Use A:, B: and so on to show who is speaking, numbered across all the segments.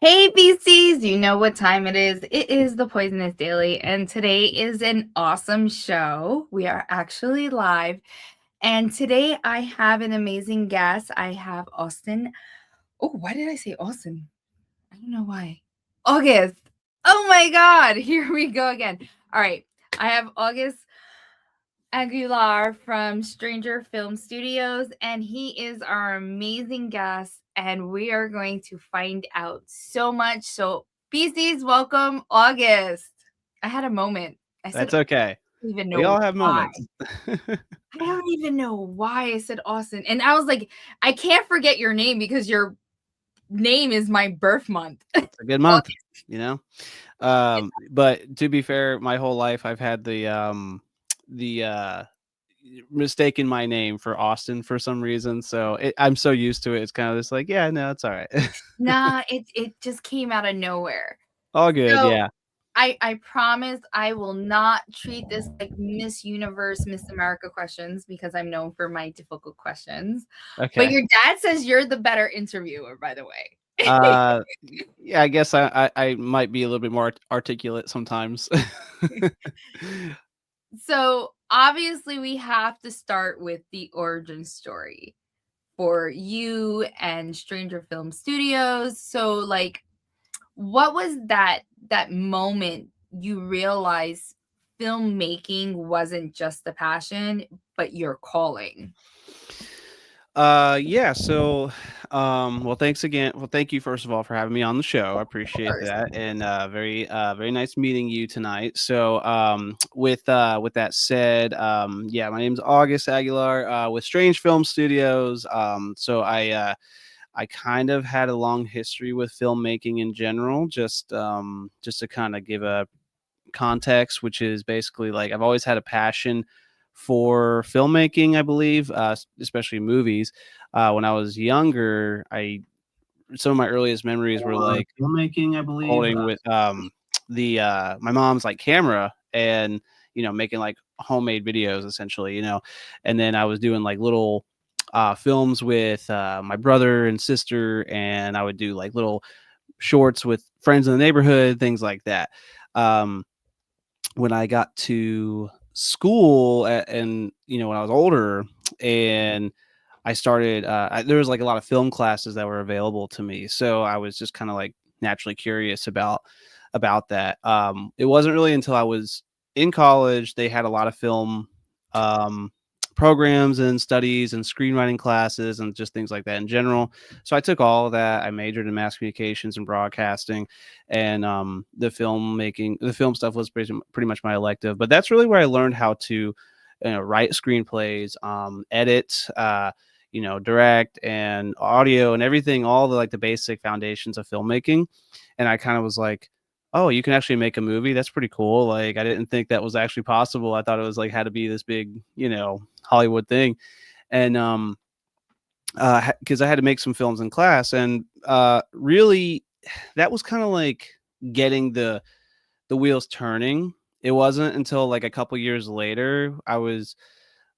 A: Hey, BCs, you know what time it is. It is the Poisonous Daily, and today is an awesome show. We are actually live, and today I have an amazing guest. I have Austin. Oh, why did I say Austin? I don't know why. August. Oh my God, here we go again. All right, I have August Aguilar from Stranger Film Studios, and he is our amazing guest. And we are going to find out so much. So, BC's welcome, August. I had a moment. I said,
B: That's okay.
A: I don't even
B: We
A: know
B: all have
A: why.
B: moments.
A: I don't even know why I said Austin. And I was like, I can't forget your name because your name is my birth month.
B: It's a good month, you know? But to be fair, my whole life I've had the mistaken my name for Austin for some reason, so I'm so used to it, it's kinda just like, "Yeah, no, it's alright."
A: Nah, it just came out of nowhere.
B: All good,
A: So
B: yeah.
A: I promise I will not treat this like Miss Universe, Miss America questions because I'm known for my difficult questions. But
B: Okay.
A: your dad says you're the better interviewer, by the way.
B: Uh, yeah, I guess I might be a little bit more articulate sometimes.
A: So obviously we have to start with the origin story for you and Stranger Film Studios. So like what was that moment you realized filmmaking wasn't just a passion but your calling?
B: Yeah, so, well, thanks again. Well, thank you first of all for having me on the show. I appreciate
A: First.
B: that, and very nice meeting you tonight. So, with that said, yeah, my name's August Aguilar with Strange Film Studios. I kind of had a long history with filmmaking in general. Just to kind of give a context, which is basically like I've always had a passion for filmmaking, I believe, especially movies. When I was younger, I some of my earliest memories were
C: For
B: like
C: filmmaking, I believe.
B: holding with the my mom's like camera and making like homemade videos essentially, and then I was doing like little films with my brother and sister, and I would do like little shorts with friends in the neighborhood, things like that. Um, when I got to school and when I was older and I started there was like a lot of film classes that were available to me. So I was just kind of like naturally curious about that. It wasn't really until I was in college they had a lot of film um programs and studies and screenwriting classes and just things like that in general. So I took all of that. I majored in mass communications and broadcasting, and the film stuff was pretty much my elective. But that's really where I learned how to write screenplays, edit, direct and audio and everything, all the like the basic foundations of filmmaking. And I kind of was like, oh, you can actually make a movie. That's pretty cool. Like I didn't think that was actually possible. I thought it was like had to be this big, Hollywood thing. And because I had to make some films in class, and really, that was kind of like getting the wheels turning. It wasn't until like a couple years later I was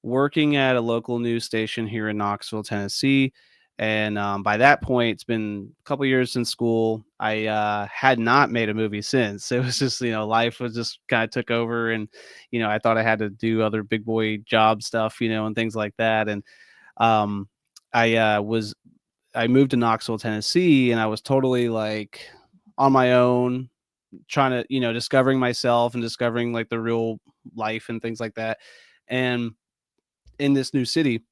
B: working at a local news station here in Knoxville, Tennessee. And by that point, it's been a couple years since school. I had not made a movie since. It was just, life was just kind of took over. And, I thought I had to do other big boy job stuff, and things like that. And um, I I moved to Knoxville, Tennessee, and I was totally like on my own, trying to, discovering myself and discovering like the real life and things like that. And in this new city,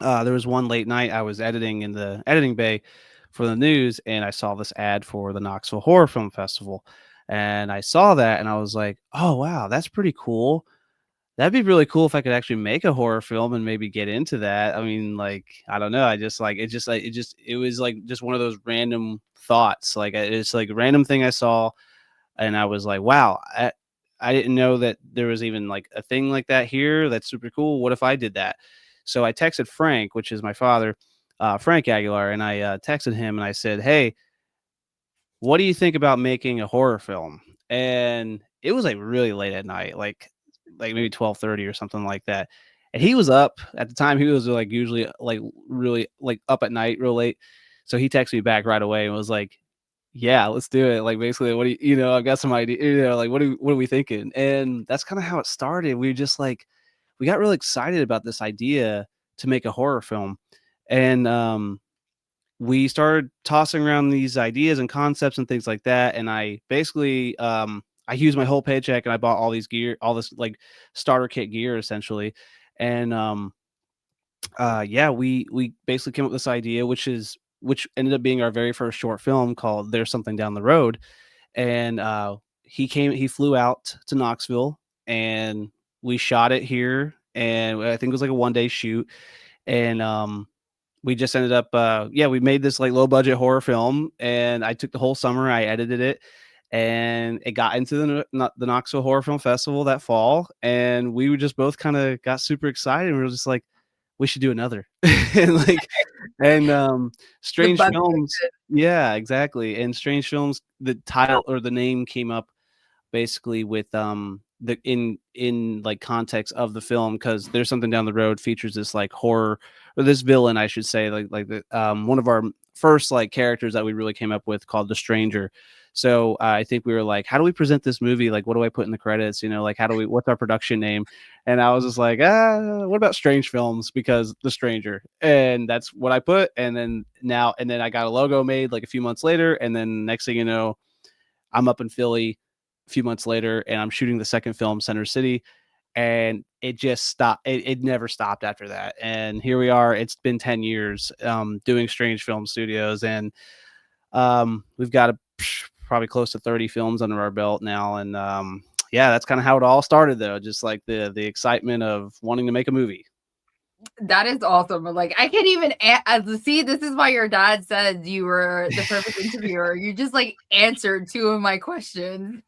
B: there was one late night I was editing in the editing bay for the news, and I saw this ad for the Knoxville Horror Film Festival. And I saw that and I was like, oh, wow, that's pretty cool. That'd be really cool if I could actually make a horror film and maybe get into that. I mean, like, I don't know. I just like it just like it was like just one of those random thoughts. Like it's like a random thing I saw and I was like, wow, I didn't know that there was even like a thing like that here. That's super cool. What if I did that? So I texted Frank, which is my father, Frank Aguilar, and I texted him and I said, hey, what do you think about making a horror film? And it was like really late at night, like maybe 12:30 or something like that. And he was up at the time. He was like usually like really like up at night real late. So he texted me back right away and was like, Yeah, let's do it. Like, basically, what do I've got some idea, like, what are we thinking? And that's kind of how it started. We just like, we got really excited about this idea to make a horror film. And we started tossing around these ideas and concepts and things like that. And I basically, I used my whole paycheck and I bought all these gear, all this like starter kit gear essentially. And yeah, we basically came up with this idea, which ended up being our very first short film called There's Something Down the Road. And he flew out to Knoxville and we shot it here. And I think it was like a 1 day shoot. And we just ended up yeah, we made this like low budget horror film, and I took the whole summer, I edited it, and it got into the Knoxville Horror Film Festival that fall, and we were just both kind of got super excited, and we were just like, we should do another. And like, and
A: The
B: Strange
A: bug.
B: Films, yeah, exactly. And Strange Films, the title or the name came up basically with the in like context of the film, because There's Something Down the Road features this like horror, or this villain I should say, like the one of our first like characters that we really came up with, called the Stranger. So I think we were like, how do we present this movie, like what do I put in the credits, like how do we, what's our production name? And I was just like, what about Strange Films, because the Stranger, and that's what I put. And then I got a logo made like a few months later, and then next thing you know, I'm up in Philly a few months later, and I'm shooting the second film, Center City, and it just stopped. It never stopped after that. And here we are. It's been 10 years doing Strange Film Studios, and we've got probably close to 30 films under our belt now. And yeah, that's kind of how it all started, though. Just like the excitement of wanting to make a movie.
A: That is awesome. Like, I can't even see. This is why your dad said you were the perfect interviewer. You just like answered two of my questions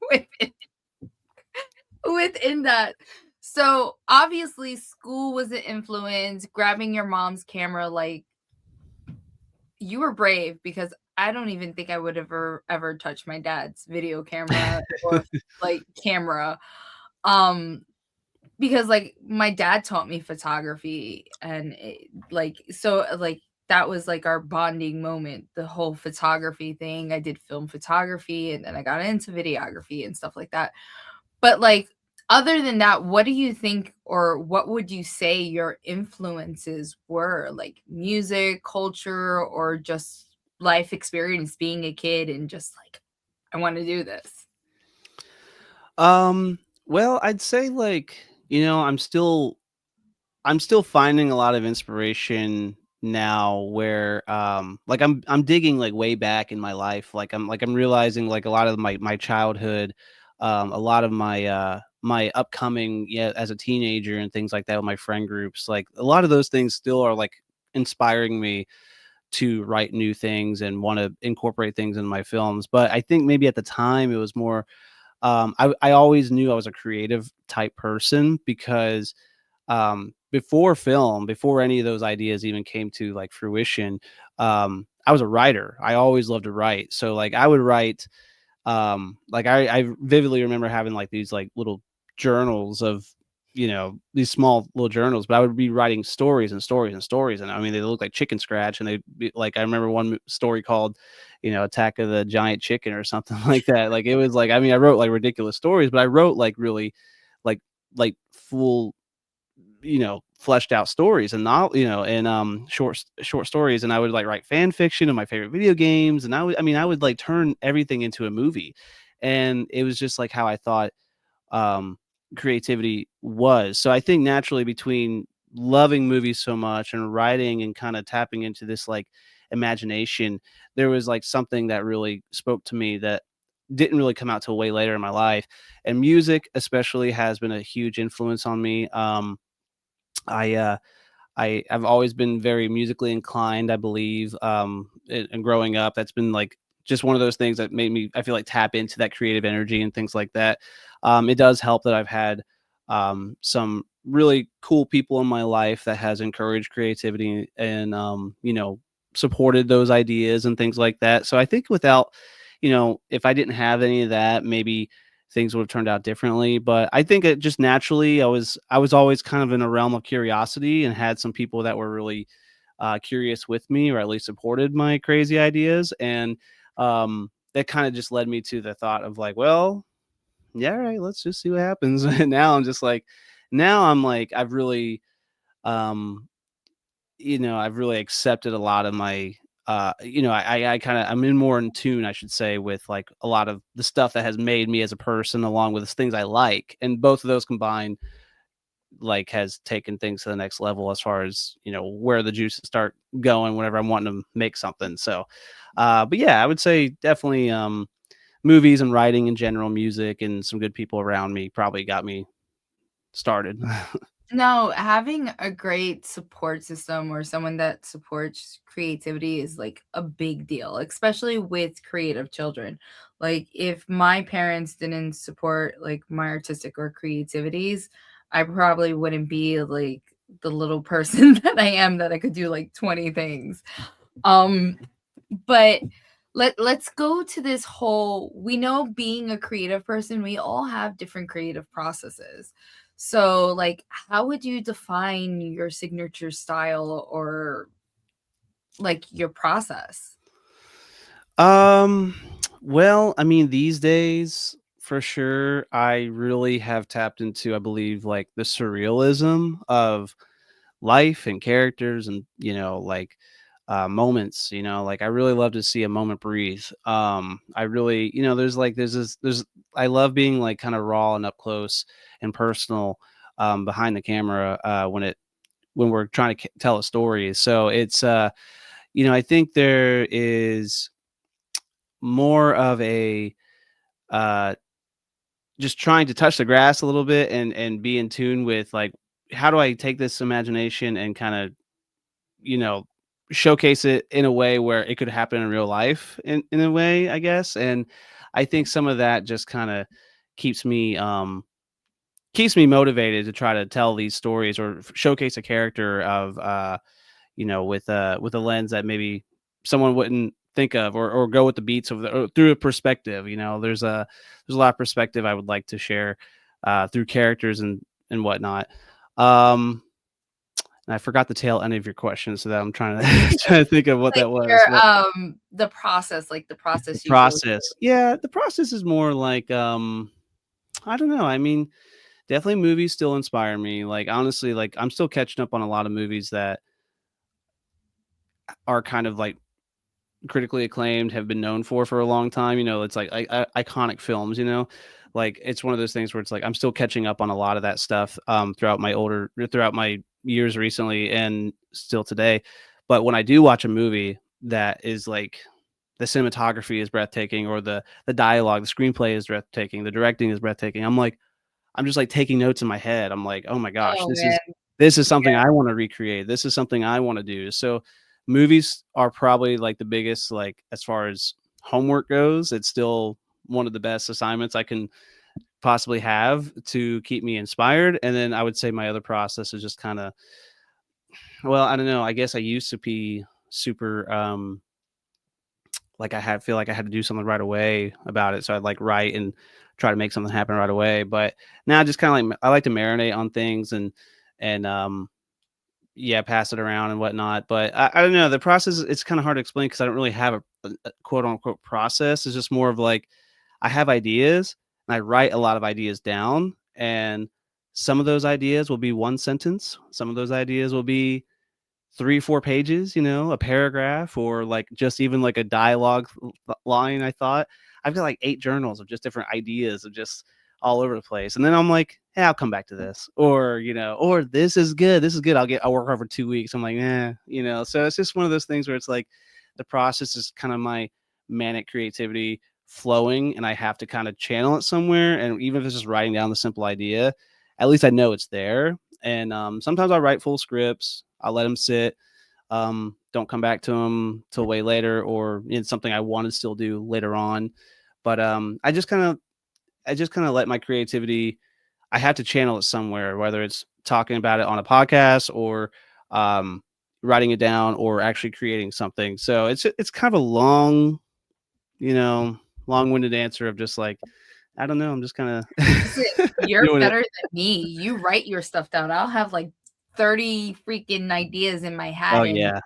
A: within that. So obviously, school was an influence. Grabbing your mom's camera, like, you were brave, because I don't even think I would ever touch my dad's video camera or like camera. Um, because like my dad taught me photography, and like that was like our bonding moment, the whole photography thing. I did film photography, and then I got into videography and stuff like that. But like, other than that, what do you think, or what would you say your influences were, like music, culture, or just life experience being a kid and just like, I want to do this?
B: Well, I'd say like, I'm still finding a lot of inspiration now, where like I'm digging like way back in my life. Like I'm realizing like a lot of my childhood, a lot of my upcoming, yeah, as a teenager and things like that with my friend groups. Like a lot of those things still are like inspiring me to write new things and want to incorporate things in my films. But I think maybe at the time it was more, I always knew I was a creative type person, because before film, before any of those ideas even came to like fruition, I was a writer. I always loved to write. So like I would write, like I vividly remember having like these like little journals of, these small little journals, but I would be writing stories and stories and stories. And I mean, they look like chicken scratch, and they'd be like, I remember one story called, Attack of the Giant Chicken or something like that. Like it was like, I mean, I wrote like ridiculous stories, but I wrote like really like, full, fleshed out stories, and not, and short stories. And I would like write fan fiction of my favorite video games, and I would like turn everything into a movie. And it was just like how I thought um creativity was. So I think naturally, between loving movies so much and writing and kind of tapping into this like imagination, there was like something that really spoke to me that didn't really come out till way later in my life. And music especially has been a huge influence on me. I I've always been very musically inclined, I believe. And growing up, that's been like just one of those things that made me, I feel like, tap into that creative energy and things like that. It does help that I've had some really cool people in my life that has encouraged creativity and supported those ideas and things like that. So I think without, if I didn't have any of that, maybe things would have turned out differently. But I think it just naturally, I was always kind of in a realm of curiosity, and had some people that were really curious with me, or at least supported my crazy ideas. And that kind of just led me to the thought of like, well, yeah, all right, let's just see what happens. And now I'm just like, now I'm like, I've really, um, I've really accepted a lot of my, I kind of, I'm in more in tune, I should say, with like a lot of the stuff that has made me as a person, along with the things I like, and both of those combined, like, has taken things to the next level as far as where the juices start going whenever I'm wanting to make something. So, but yeah, I would say definitely movies and writing in general, music, and some good people around me probably got me started.
A: No, having a great support system or someone that supports creativity is like a big deal, especially with creative children. Like if my parents didn't support like my artistic or creativities, I probably wouldn't be like the little person that I am that I could do like 20 things. Um but let's go to this whole, we know being a creative person, we all have different creative processes. So like how would you define your signature style or like your process?
B: um, well, I mean, these days, for sure, I really have tapped into, I believe, like the surrealism of life and characters, and like moments. Like, I really love to see a moment breathe. I really, there's I love being like kind of raw and up close and personal, behind the camera, when we're trying to tell a story. So it's I think there is more of a, uh just trying to touch the grass a little bit, and be in tune with, like, how do I take this imagination and kind of, you know, showcase it in a way where it could happen in real life, in a way, I guess. And I think some of that just kind of keeps me keeps me motivated to try to tell these stories, or showcase a character of, with a lens that maybe someone wouldn't think of, or go with the beats of or through a perspective. There's a lot of perspective I would like to share, through characters and whatnot. Um, and I forgot the tail end of your question, so that I'm trying to trying to think of what
A: Like
B: that was.
A: your
B: But
A: the process, like the
B: the
A: process you go
B: process, yeah, the process is more like, I don't know. I mean, definitely movies still inspire me. Like, honestly, like, I'm still catching up on a lot of movies that are kind of like critically acclaimed, have been known for a long time. It's like iconic films. Like, it's one of those things where it's like I'm still catching up on a lot of that stuff, throughout my years recently, and still today. But when I do watch a movie that is like, the cinematography is breathtaking, or the dialogue, the screenplay is breathtaking, the directing is breathtaking, I'm just like taking notes in my head. I'm like, oh my gosh,
A: Oh man.
B: this is something I want to recreate. This is something I want to do. So movies are probably like the biggest, like, as far as homework goes. It's still one of the best assignments I can possibly have to keep me inspired. And then I would say my other process is just kind of, well, I don't know. I guess I used to be super, like, feel like I had to do something right away about it. So I'd like write and try to make something happen right away. But now I just kind of like, I like to marinate on things, and yeah, pass it around and whatnot. But I don't know. The process, it's kind of hard to explain because I don't really have a quote unquote process. It's just more of like, I have ideas and I write a lot of ideas down. And some of those ideas will be one sentence. Some of those ideas will be 3, 4 pages, a paragraph, or like just even like a dialogue line. I thought I've got like 8 journals of just different ideas of just all over the place. And then I'm like, hey, I'll come back to this. Or this is good. This is good. I'll work over 2 weeks. I'm like, so it's just one of those things where it's like the process is kind of my manic creativity flowing, and I have to kind of channel it somewhere. And even if it's just writing down the simple idea, at least I know it's there. And sometimes I'll write full scripts. I'll let them sit. Don't come back to them till way later, or it's something I want to still do later on. But I just kind of let my creativity. I have to channel it somewhere, whether it's talking about it on a podcast, or um, writing it down, or actually creating something. So it's kind of a you know, long-winded answer of just like, I don't know. I'm just kind
A: Listen,
B: of
A: you're
B: doing it.
A: better than me. You write your stuff down. I'll have like 30 freaking ideas in my
B: Oh
A: head and
B: yeah.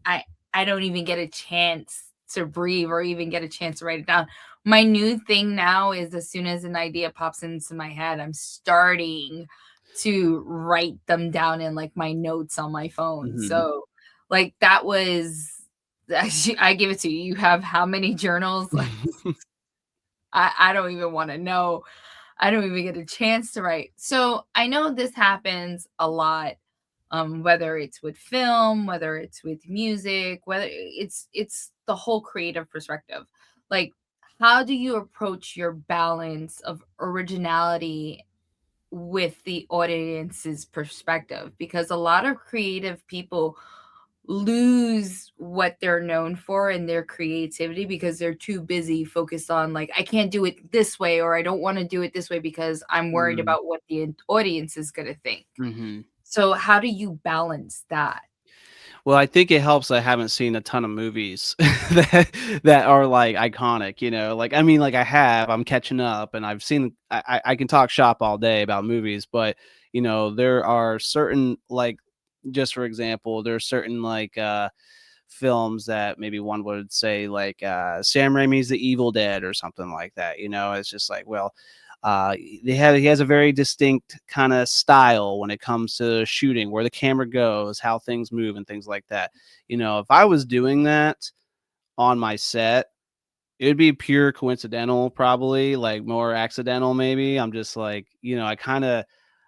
A: I I don't even get a chance to breathe or even get a chance to write it down. My new thing now is as soon as an idea pops into my head, I'm starting to write them down in like my notes on my phone.
B: Mhm.
A: So like that was I give it to you. You have how many journals? Like I don't even want to know. I don't even get a chance to write. So I know this happens a lot, whether it's with film, whether it's with music, whether it's the whole creative perspective. Like, how do you approach your balance of originality with the audience's perspective? Because a lot of creative people lose what they're known for in their creativity because they're too busy focused on like I can't do it this way or I don't want to do it this way because I'm worried
B: Mm,
A: about what the audience is going to think.
B: mhm.
A: So how do you balance that?
B: Well, I think it helps I haven't seen a ton of movies that are, like, iconic, you know? Like, I mean, like, I have, I'm catching up, and I've seen I can talk shop all day about movies, but, you know, there are certain, like just for example, there are certain, like, films that maybe one would say, like, Sam Raimi's The Evil Dead or something like that, you know? It's just like, well, he has a very distinct kind of style when it comes to shooting, where the camera goes, how things move, and things like that. You know, if I was doing that on my set, it would be pure coincidental, probably like more accidental. Maybe I'm just like, you know, I kind of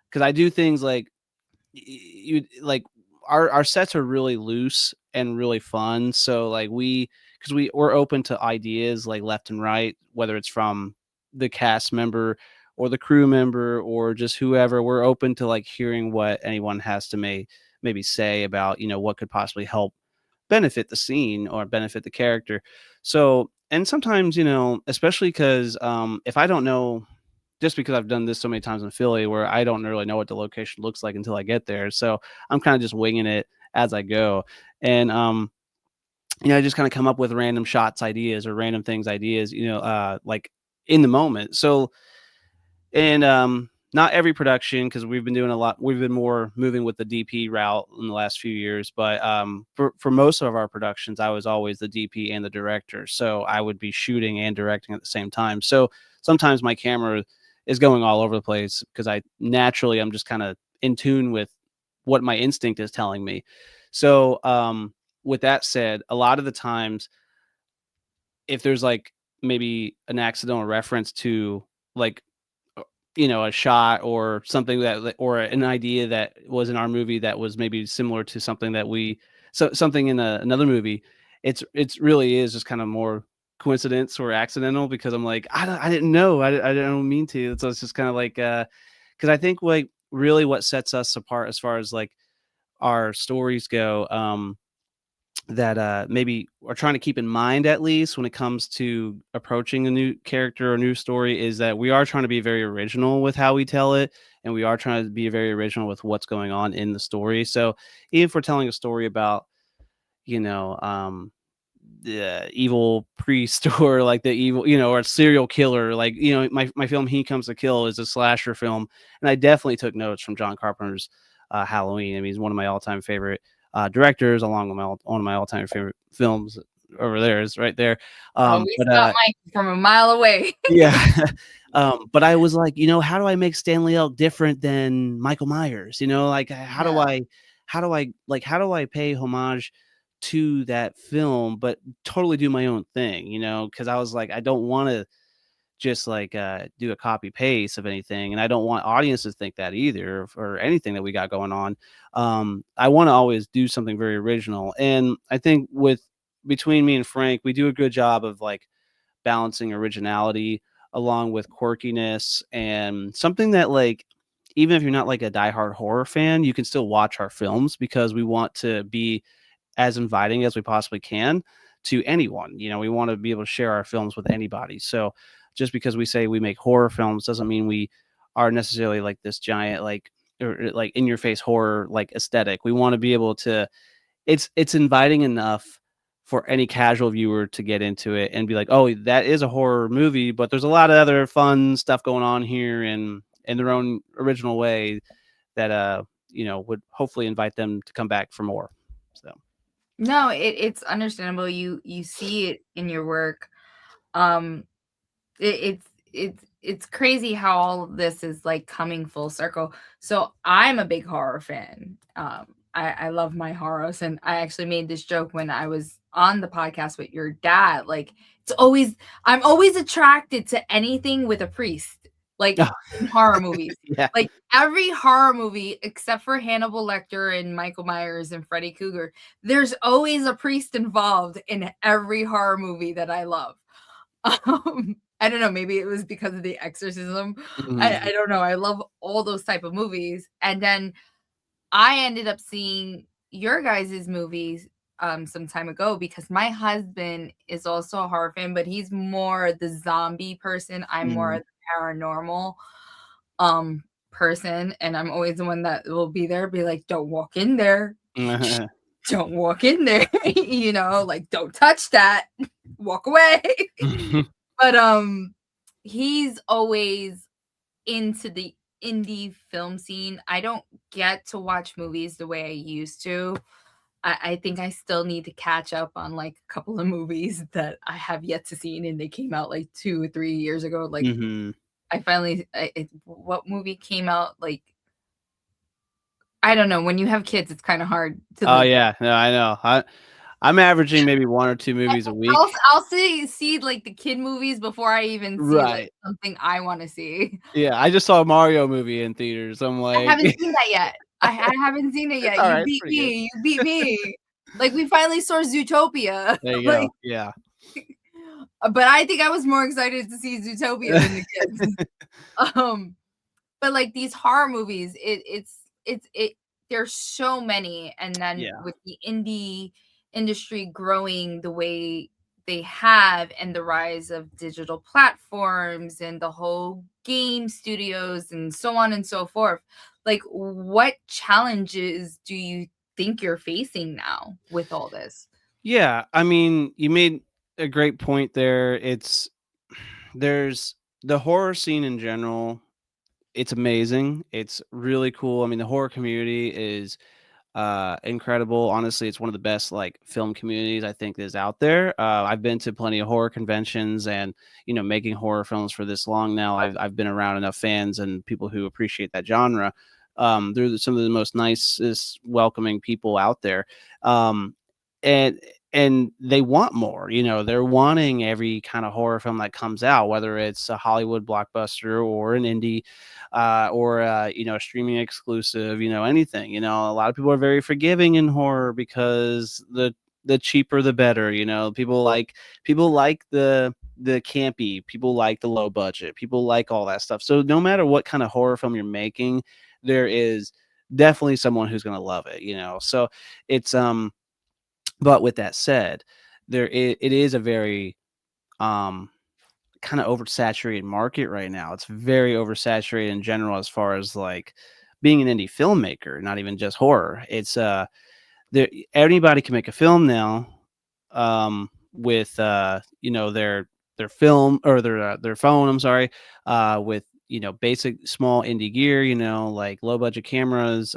B: because I do things like you like our sets are really loose and really fun. So like because we're open to ideas like left and right, whether it's from the cast member or the crew member or just whoever. We're open to like hearing what anyone has to maybe say about, you know, what could possibly help benefit the scene or benefit the character. So and sometimes, you know, especially because if I don't know, just because I've done this so many times in Philly where I don't really know what the location looks like until I get there. So I'm kind of just winging it as I go. And you know, I just kind of come up with random shots ideas or random things ideas, you know, like in the moment. So and not every production because we've been doing a lot. We've been more moving with the DP route in the last few years, but for most of our productions, I was always the DP and the director, so I would be shooting and directing at the same time. So sometimes my camera is going all over the place because I'm just kind of in tune with what my instinct is telling me. So with that said, a lot of the times, if there's like maybe an accidental reference to like you know, a shot or something or an idea that was in our movie that was maybe similar to something that something in another movie. It's really is just kind of more coincidence or accidental because I'm like, I didn't know. I didn't mean to. So it's just kind of like, because I think like really what sets us apart as far as like our stories go, that maybe are trying to keep in mind at least when it comes to approaching a new character or new story is that we are trying to be very original with how we tell it, and we are trying to be very original with what's going on in the story. So even if we're telling a story about, you know, the evil priest or like the evil, you know, or a serial killer. Like, you know, my film He Comes to Kill is a slasher film, and I definitely took notes from John Carpenter's Halloween. I mean, he's one of my all-time favorite directors, along with one of my all-time favorite films. Over there is right there.
A: Oh, we
B: But
A: spot Mike from a mile away.
B: yeah. But I was like, you know, how do I make Stanley Elk different than Michael Myers? You know, like
A: Yeah.
B: how do I pay homage to that film, but totally do my own thing, you know? Because I was like, I don't want to just like do a copy paste of anything, and I don't want audiences to think that either or anything that we got going on. I want to always do something very original, and I think with between me and Frank, we do a good job of like balancing originality along with quirkiness and something that like even if you're not like a diehard horror fan, you can still watch our films because we want to be as inviting as we possibly can to anyone. You know, we want to be able to share our films with anybody. So just because we say we make horror films doesn't mean we are necessarily like this giant like or like in your face horror like aesthetic. We want to be able to it's inviting enough for any casual viewer to get into it and be like, "Oh, that is a horror movie, but there's a lot of other fun stuff going on here in their own original way that you know, would hopefully invite them to come back for more." So,
A: No, it's understandable. You see it in your work. Um, it's crazy how all of this is like coming full circle. So I'm a big horror fan. I love my horrors, and I actually made this joke when I was on the podcast with your dad. Like it's always I'm always attracted to anything with a priest, like in horror movies.
B: Yeah.
A: Like every horror movie except for Hannibal Lecter and Michael Myers and Freddy Krueger, there's always a priest involved in every horror movie that I love. I don't know, maybe it was because of the exorcism. I
B: Mhm.
A: don't know. I love all those type of movies. And then I ended up seeing your guys' movies some time ago because my husband is also a horror fan, but he's more the zombie person. I'm more
B: Mhm.
A: the paranormal um person, and I'm always the one that will be there, be like, don't walk in there. Don't walk in there, like don't touch that. Walk away. But he's always into the indie film scene. I don't get to watch movies the way I used to. I think I still need to catch up on like a couple of movies that I have yet to see, and they came out like 2 or 3 years ago. Like
B: Mhm.
A: what movie came out? Like I don't know. When you have kids, it's kind of hard to
B: Oh,
A: like.
B: yeah. No, I know. I'm averaging maybe 1 or 2 movies a week.
A: I'll see like the kid movies before I even see like
B: Right.
A: something I want to see.
B: Yeah, I just saw a Mario movie in theaters. I'm
A: I
B: like,
A: haven't seen that yet. I haven't seen it
B: it's
A: yet.
B: alright, it's pretty good.
A: You beat me. Like, we finally saw Zootopia,
B: There you
A: like,
B: go. Yeah.
A: but I think I was more excited to see Zootopia than the kids. Um, but, like, these horror movies, there's so many, and then
B: Yeah.
A: with the indie industry growing the way they have and the rise of digital platforms and the whole game studios and so on and so forth, like, what challenges do you think you're facing now with all this?
B: Yeah, I mean, you made a great point there. There's the horror scene in general, it's amazing. It's really cool. I mean, the horror community is incredible. Honestly, it's one of the best like film communities I think is out there. I've been to plenty of horror conventions, and making horror films for this long now, I've been around enough fans and people who appreciate that genre. They're some of the most nicest, welcoming people out there. Um, and and they want more. They're wanting every kind of horror film that comes out, whether it's a Hollywood blockbuster or an indie, or a streaming exclusive, anything. A lot of people are very forgiving in horror because the cheaper the better. People like the campy, people like the low budget, people like all that stuff. So no matter what kind of horror film you're making, there is definitely someone who's going to love it. So it's but with that said, it is a very um kind of oversaturated market right now. It's very oversaturated in general as far as like being an indie filmmaker, not even just horror. It's there anybody can make a film now, with their film or their phone, I'm sorry, with basic small indie gear, like low budget cameras,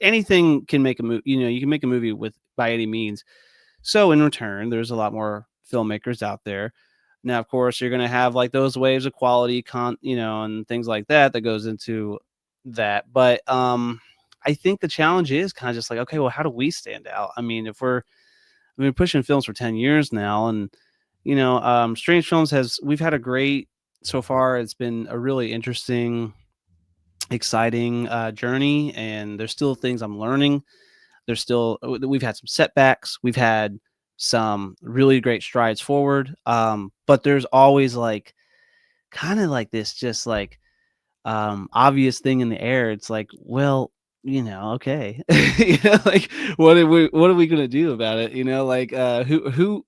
B: anything can make a movie. You can make a movie with by any means. So in return, there's a lot more filmmakers out there. Now, of course, you're going to have like those waves of quality and things like that goes into that. But I think the challenge is kind of just like, okay, well, how do we stand out? I mean, if we've been pushing films for 10 years now, and Strange Films we've had a great so far. It's been a really interesting, exciting journey, and there's still things I'm learning. We've had some setbacks. We've had some really great strides forward. But there's always like kind of like this just like obvious thing in the air. It's like, well, okay. Like what are we gonna do about it? Like who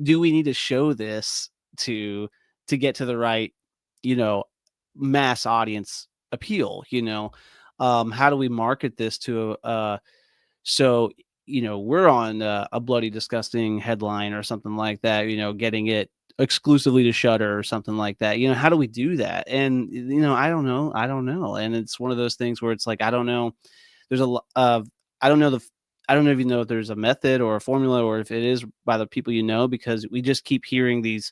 B: do we need to show this to get to the right, you know, mass audience appeal? How do we market this to so, we're on a bloody disgusting headline or something like that, getting it exclusively to Shutter or something like that. How do we do that? And I don't know. I don't know. And it's one of those things where it's like I don't know. There's a lot of I don't know I don't even know if there's a method or a formula or if it is by the people you know, because we just keep hearing these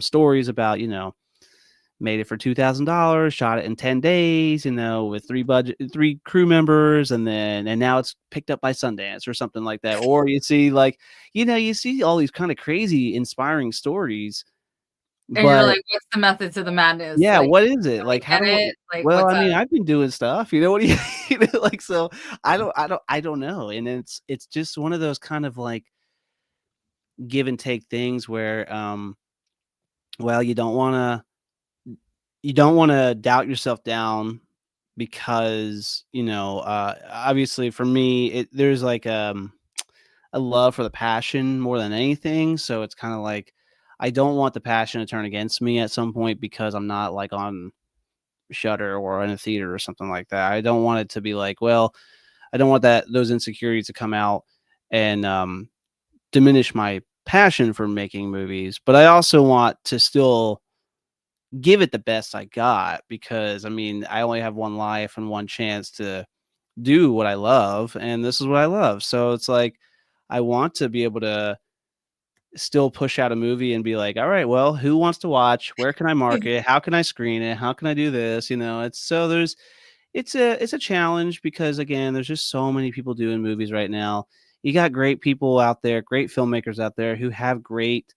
B: stories about, made it for $2,000, shot it in 10 days, with three crew members, and now it's picked up by Sundance or something like that. Or you see you see all these kind of crazy inspiring stories,
A: And you're
B: but
A: like, "What's the method to the madness?"
B: yeah,
A: Like,
B: what is it?
A: "Can we
B: Like, how
A: get
B: do I
A: it?" Like,
B: well,
A: "What's
B: I
A: up?"
B: mean, I've been doing stuff, what do you like, so I don't know, and it's just one of those kind of like give and take things where, well, you don't wanna doubt yourself down because, obviously for me, there's like, a love for the passion more than anything, so it's kinda like, I don't want the passion to turn against me at some point because I'm not, like, on Shutter or in a theater or something like that. I don't want it to be like, well, I don't want those insecurities to come out and, diminish my passion for making movies, but I also want to still give it the best I got because, I mean, I only have one life and one chance to do what I love, and this is what I love. So it's like I want to be able to still push out a movie and be like, "All right, well, who wants to watch? Where can I market it? How can I screen it? How can I do this?" It's so there's it's a challenge because again, there's just so many people doing movies right now. You got great people out there, great filmmakers out there who have great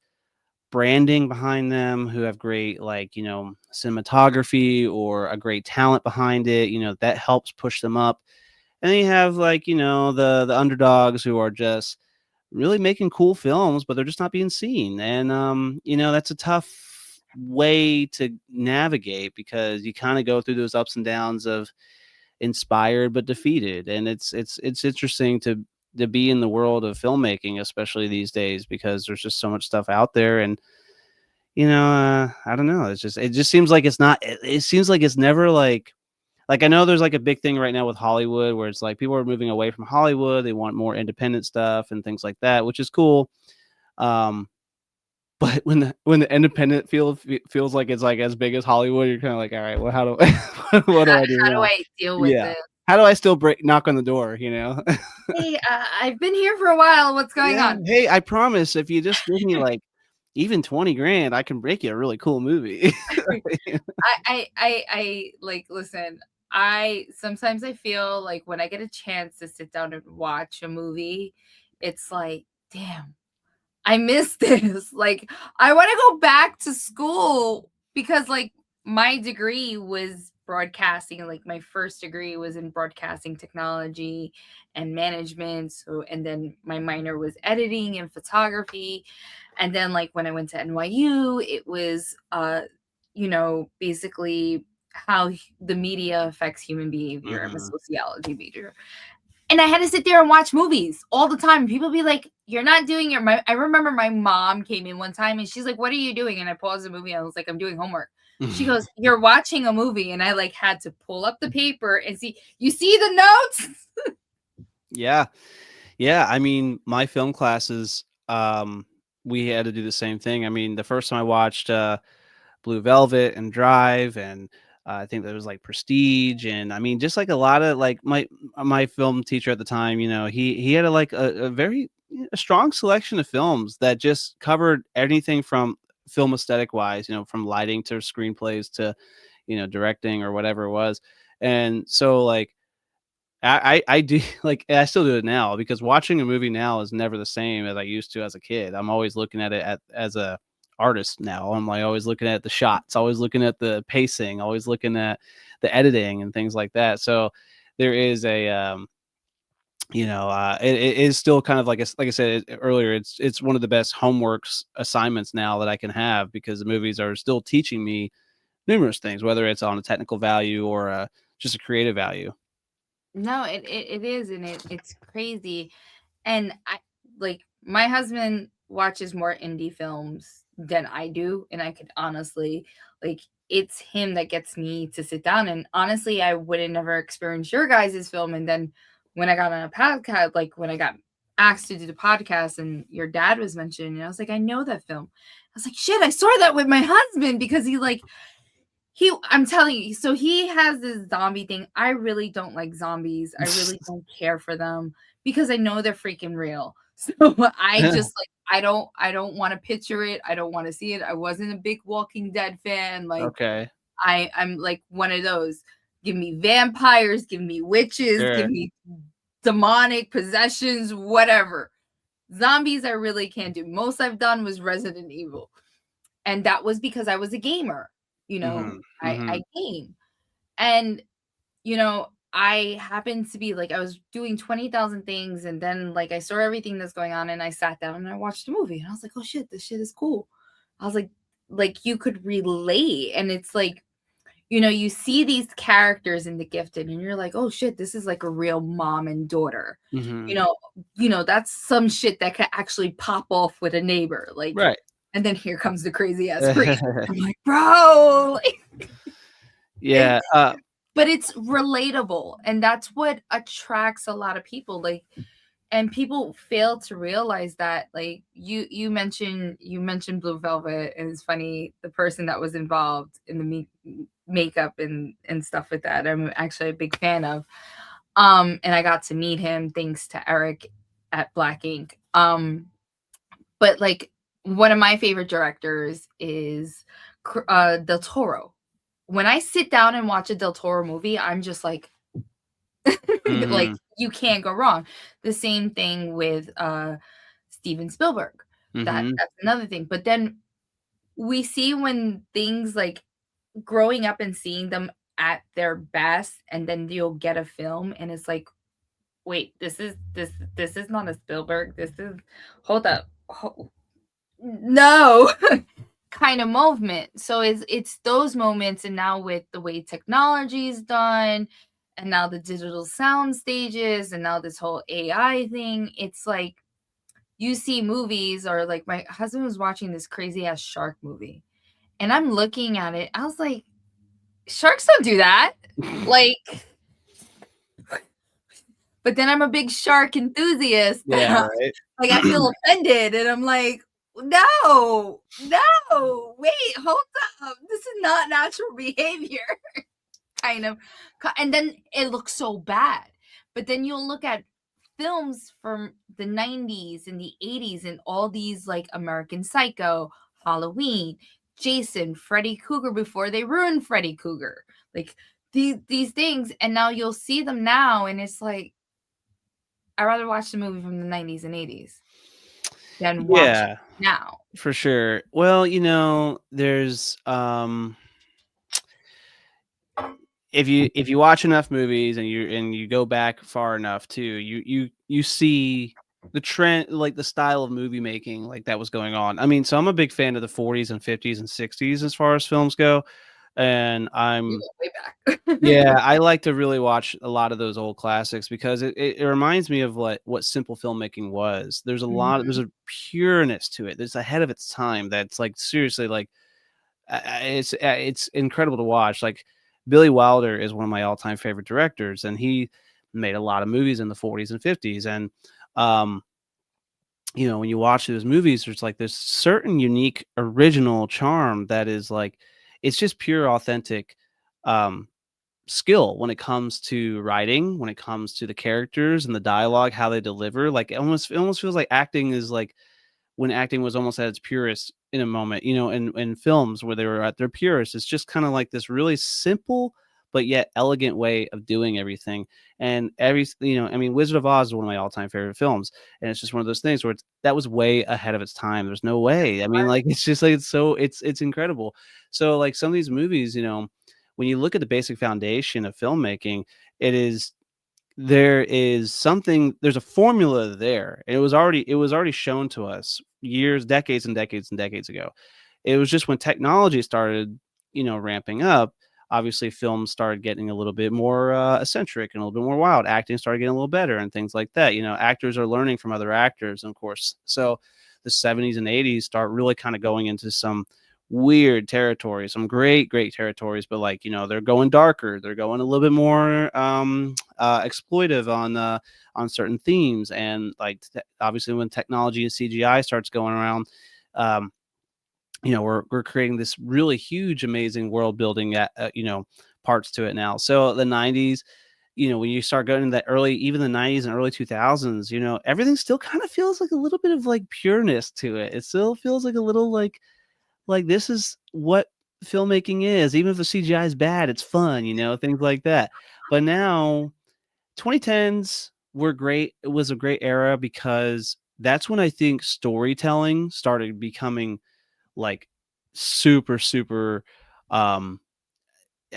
B: branding behind them, who have great like, cinematography or a great talent behind it, that helps push them up. And then you have like, the underdogs who are just really making cool films, but they're just not being seen. And that's a tough way to navigate because you kind of go through those ups and downs of inspired but defeated. And it's interesting to be in the world of filmmaking, especially these days, because there's just so much stuff out there. And I don't know. It just seems like it's not. It seems like it's never like I know there's like a big thing right now with Hollywood where it's like people are moving away from Hollywood. They want more independent stuff and things like that, which is cool. Um, but when the independent feels like it's like as big as Hollywood, you're kind of like, all right, well, how do what do I do
A: How do
B: now?
A: I deal with
B: Yeah,
A: this?
B: how do I still break knock on the door?
A: "Hey, I've been here for a while. What's going
B: Yeah.
A: on?"
B: Hey, I promise if you just give me like even 20 grand, I can break you a really cool movie.
A: Like, listen, I sometimes I feel like when I get a chance to sit down and watch a movie, it's like, "Damn, I miss this." Like, I wanna go back to school because, like, my degree was broadcasting, like, my first degree was in broadcasting technology and management, so and then my minor was editing and photography, and then, like, when I went to NYU, it was, basically how the media affects human behavior. I'm a
B: Mhm.
A: sociology major. And I had to sit there and watch movies all the time. People be like, "You're not doing your." I remember my mom came in one time and she's like, "What are you doing?" And I paused the movie. I was like, "I'm doing homework." She goes, "You're watching a movie," and I like had to pull up the paper and see. You see the notes?
B: Yeah. Yeah, I mean, my film classes, we had to do the same thing. I mean, the first time I watched, Blue Velvet and Drive, and I think there was like Prestige, and I mean, just like a lot of like my film teacher at the time, he had a very a strong selection of films that just covered anything from film aesthetic wise, from lighting to screenplays to directing or whatever it was, and so like I do like I still do it now because watching a movie now is never the same as I used to as a kid. I'm always looking at it as a artist now. I'm like always looking at the shots, always looking at the pacing, always looking at the editing and things like that. So there is it is still kind of like I said earlier, it's one of the best homeworks assignments now that I can have because the movies are still teaching me numerous things, whether it's on a technical value or just a creative value.
A: No, it is, and it's crazy. And I like my husband watches more indie films than I do, and I could honestly like it's him that gets me to sit down. And honestly, I would have never experienced your guys' film. And then when I got on a podcast, like when I got asked to do the podcast and your dad was mentioned, and I was like, I know that film. I was like, shit, I saw that with my husband because I'm telling you, so he has this zombie thing. I really don't like zombies. I really don't care for them because I know they're freaking real. So I just like I don't want to picture it. I don't want to see it. I wasn't a big Walking Dead fan. Like
B: Okay.
A: I'm like one of those. Give me vampires, give me witches, give
B: Sure.
A: me demonic possessions, whatever. Zombies I really can't do. Most I've done was Resident Evil. And that was because I was a gamer. You know,
B: Mhm.
A: I
B: Mhm.
A: game. And I happened to be like I was doing 20,000 things and then like I saw everything that's going on and I sat down and I watched a movie and I was like, "Oh shit, this shit is cool." I was like you could relate and it's like you see these characters in The Gifted and you're like, "Oh shit, this is like a real mom and daughter." You
B: Mhm.
A: know, that's some shit that could actually pop off with a neighbor. Like
B: Right.
A: and then here comes the crazy ass priest. I'm like, "Bro, like,
B: Yeah,
A: but it's relatable and that's what attracts a lot of people like and people fail to realize that like you mentioned Blue Velvet and it's funny the person that was involved in the makeup and stuff with that I'm actually a big fan of and I got to meet him thanks to Eric at Black Ink but like one of my favorite directors is Del Toro. When I sit down and watch a Del Toro movie I'm just like like
B: mhm.
A: you can't go wrong. The same thing with Steven Spielberg.
B: Mhm.
A: That's another thing. But then we see when things like growing up and seeing them at their best and then you'll get a film and it's like wait, this is not a Spielberg. This is hold up. No. kind of movement. So it's those moments and now with the way technology is done and now the digital sound stages and now this whole AI thing, it's like you see movies or like my husband was watching this crazy ass shark movie and I'm looking at it. I was like, sharks don't do that. Like, but then I'm a big shark enthusiast.
B: Yeah, right.
A: like I feel offended and I'm like, no, no, wait, hold up. This is not natural behavior. kind of and then it looks so bad. But then you'll look at films from the 90s and the 80s and all these like American Psycho, Halloween, Jason, Freddy Krueger before they ruined Freddy Krueger. Like these things and now you'll see them now and it's like I'd rather watch the movie from the 90s and 80s than watch it
B: Yeah,
A: now.
B: for sure. Well, there's, if you watch enough movies and you go back far enough too, you see the trend, like the style of movie making, like that was going on. I mean, so I'm a big fan of the 40s and 50s and 60s as far as films go, and
A: You
B: I'm
A: go way back.
B: yeah, I like to really watch a lot of those old classics because it reminds me of what simple filmmaking was. There's
A: Mhm.
B: a pureness to it. There's ahead of its time that's like seriously like it's incredible to watch. Like Billy Wilder is one of my all-time favorite directors, and he made a lot of movies in the 40s and 50s. And um, when you watch those movies, there's like this certain unique original charm that is like it's just pure authentic um skill when it comes to writing, when it comes to the characters and the dialogue, how they deliver. Like it almost feels like acting is like when acting was almost at its purest in a moment, in films where they were at their purest. It's just kind of like this really simple but yet elegant way of doing everything. And I mean, Wizard of Oz is one of my all-time favorite films. And it's just one of those things where that was way ahead of its time. There's no way. I mean, like it's just like it's incredible. So like some of these movies, when you look at the basic foundation of filmmaking, it is there's a formula there. It was already shown to us years, decades and decades and decades ago. It was just when technology started, ramping up, obviously films started getting a little bit more eccentric and a little bit more wild. Acting started getting a little better and things like that. Actors are learning from other actors, of course. So the 70s and 80s start really kind of going into some weird territory, some great, great territories, but like, they're going darker. They're going a little bit more exploitive on certain themes. And like obviously when technology and CGI starts going around, um, we're creating this really huge, amazing world building parts to it now. So the 90s, when you start going in that early, even the 90s and early 2000s, everything still kind of feels like a little bit of like pureness to it. It still feels like a little like this is what filmmaking is. Even if the CGI is bad, it's fun, things like that. But now 2010s were great. It was a great era because that's when I think storytelling started becoming like super, super um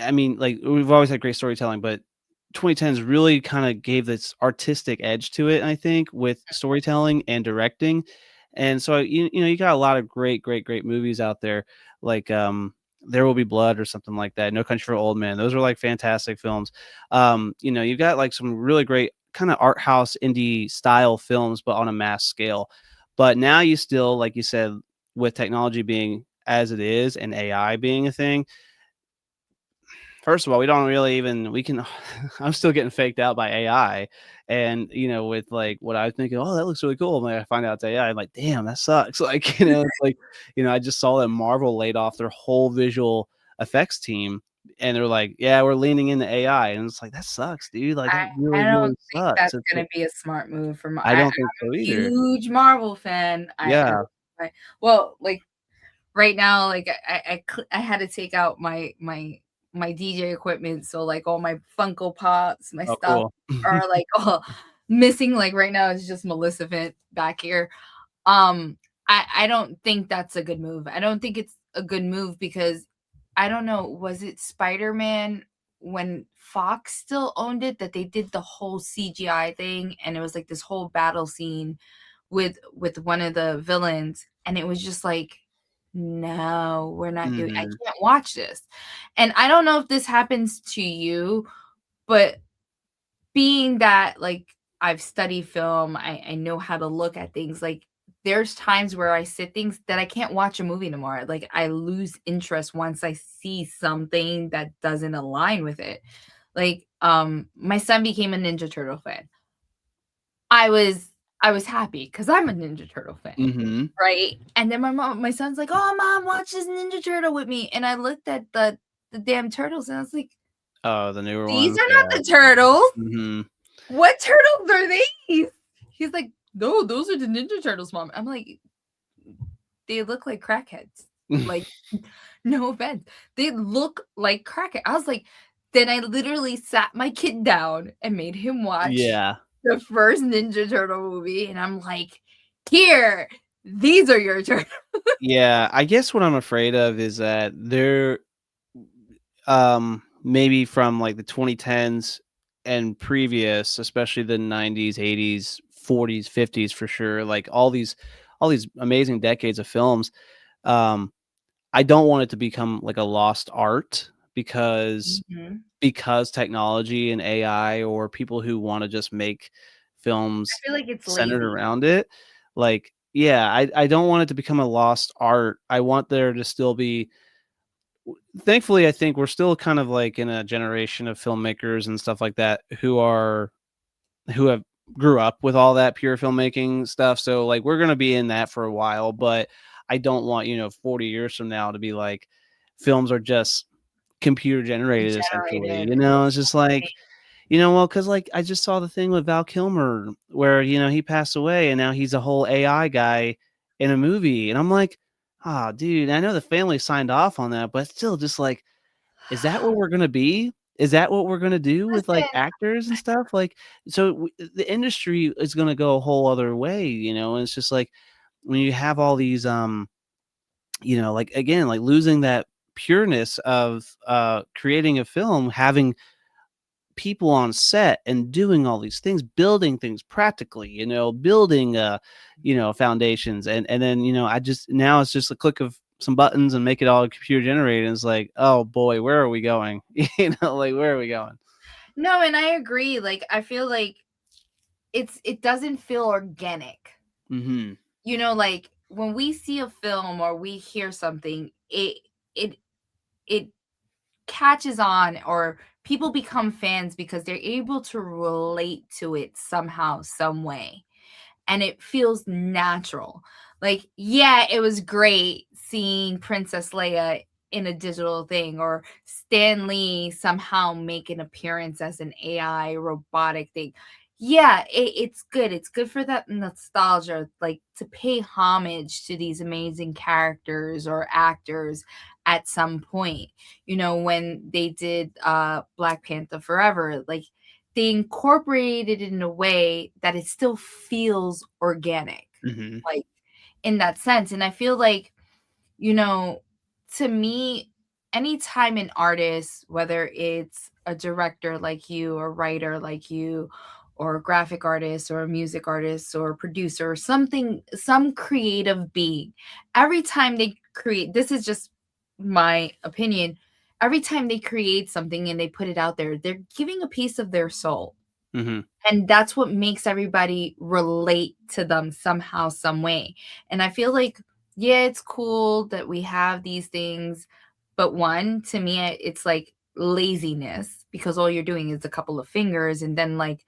B: I mean, like, we've always had great storytelling, but 2010s really kinda gave this artistic edge to it, I think, with storytelling and directing, and so, you got a lot of great, great, great movies out there, like, There Will Be Blood or something like that, No Country for Old Men, those are, like, fantastic films. You've got, like, some really great kinda art house indie style films, but on a mass scale, but now you still, like you said, with technology being as it is and AI being a thing, first of all, we don't really even we can I'm still getting faked out by AI. And, with like what I was thinking, oh, that looks really cool. And then I find out it's AI. I'm like, damn, that sucks. Like, it's like, I just saw that Marvel laid off their whole visual effects team. And they're like, yeah, we're leaning into AI. And it's like, that sucks, dude. Like, that
A: I
B: really,
A: don't
B: really
A: think
B: sucks.
A: that's
B: It's
A: gonna
B: like,
A: be a smart move from
B: I
A: I'm
B: don't think
A: a
B: so either.
A: huge Marvel fan.
B: Yeah.
A: Well, like, right now, like, I had to take out my DJ equipment, so, like, all my Funko Pops, my
B: Oh,
A: stuff
B: cool.
A: are, like, all missing, like, right now, it's just Maleficent back here. Um, I don't think that's a good move. I don't think it's a good move because I don't know, was it Spider-Man when Fox still owned it that they did the whole CGI thing and it was like this whole battle scene with one of the villains and it was just like, no, we're not doing I
B: Mhm.
A: can't watch this. And I don't know if this happens to you, but being that, like, I've studied film, I know how to look at things, like, there's times where I sit things that I can't watch a movie anymore, like, I lose interest once I see something that doesn't align with it. Like, my son became a Ninja Turtle fan. I was I was happy because 'cause I'm a Ninja Turtle fan,
B: Mhm.
A: right? And then my son's like, "Oh, mom, watch this Ninja Turtle with me," and I looked at the damn turtles, and I was like,
B: Oh, the newer
A: "These
B: ones.
A: are not
B: Yeah.
A: the turtles."
B: Mhm.
A: "What turtles are these?" He's like, "No, those are the Ninja Turtles, mom." I'm like, "They look like crackheads." Like, no offense. They look like crackhead I was like then I literally sat my kid down and made him watch
B: Yeah.
A: the first Ninja Turtle movie, and I'm like, "Here, these are your turtles."
B: Yeah, I guess what I'm afraid of is that maybe from like the 2010s and previous, especially the 90s, 80s, 40s, 50s for sure, like all these amazing decades of films. Um, I don't want it to become like a lost art
A: Mhm.
B: because technology and AI or people who want to just make
A: I
B: films
A: feel like it's
B: centered
A: lazy.
B: around it. Like, yeah, I don't want it to become a lost art. I want there to still be thankfully, I think we're still kind of like in a generation of filmmakers and stuff like that who have grew up with all that pure filmmaking stuff. So like we're gonna be in that for a while, but I don't want, 40 years from now to be like films are just computer generated essentially.
A: Generated.
B: It's just like, well, because like I just saw the thing with Val Kilmer where, he passed away and now he's a whole AI guy in a movie. And I'm like, oh, dude, I know the family signed off on that, but still just like is that what we're gonna be? Is that what we're gonna do with, like,
A: Listen,
B: actors and stuff? Like, so the industry is gonna go a whole other way, and it's just like when you have all these, like, again, like, losing that pureness of, creating a film, having people on set and doing all these things, building things practically, building foundations and then, I just now it's just a click of some buttons and make it all computer generated. And it's like, oh boy, where are we going? Like where are we going?
A: no, and I agree, like, I feel like it doesn't feel organic.
B: Hmm.
A: Like, when we see a film or we hear something, it it catches on or people become fans because they're able to relate to it somehow, some way. And it feels natural. Like, yeah, it was great seeing Princess Leia in a digital thing, or Stan Lee somehow make an appearance as an AI robotic thing. Yeah, it's good. It's good for that nostalgia, like to pay homage to these amazing characters or actors at some point. When they did Black Panther Forever, like they incorporated it in a way that it still feels organic,
B: Mhm.
A: like in that sense. And I feel like, you know, to me, anytime an artist, whether it's a director like you, or writer like you, or a graphic artist, or a music artist, or a producer, or something, some creative being, every time they create, this is just my opinion, every time they create something and they put it out there, they're giving a piece of their soul.
B: Mhm.
A: And that's what makes everybody relate to them somehow, some way. And I feel like, yeah, it's cool that we have these things, but one, to me, it's like laziness, because all you're doing is a couple of fingers. And then, like,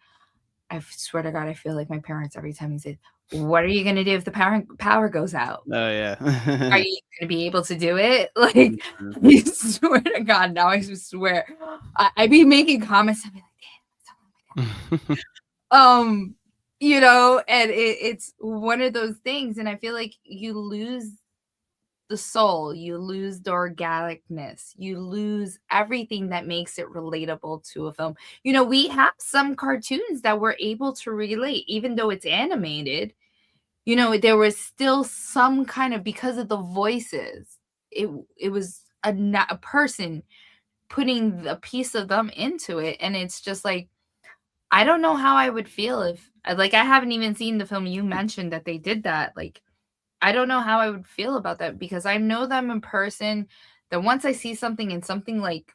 A: I swear to God, I feel like my parents every time he said, "What are you gonna do if the power goes out?
B: Oh,
A: Are
B: yeah.
A: you gonna be able to do it?" Like,
B: Mhm.
A: I swear to God, now I swear. I be making comments, I'd be like, um and it's one of those things, and I feel like you lose the soul, you lose the organicness, you lose everything that makes it relatable to a film. We have some cartoons that were able to relate, even though it's animated. There was still some kind of, because of the voices, it was a person putting a piece of them into it. And it's just like, I don't know how I would feel if, like, I haven't even seen the film you mentioned that they did that. Like, I don't know how I would feel about that, because I know them in person, that once I see something and something, like,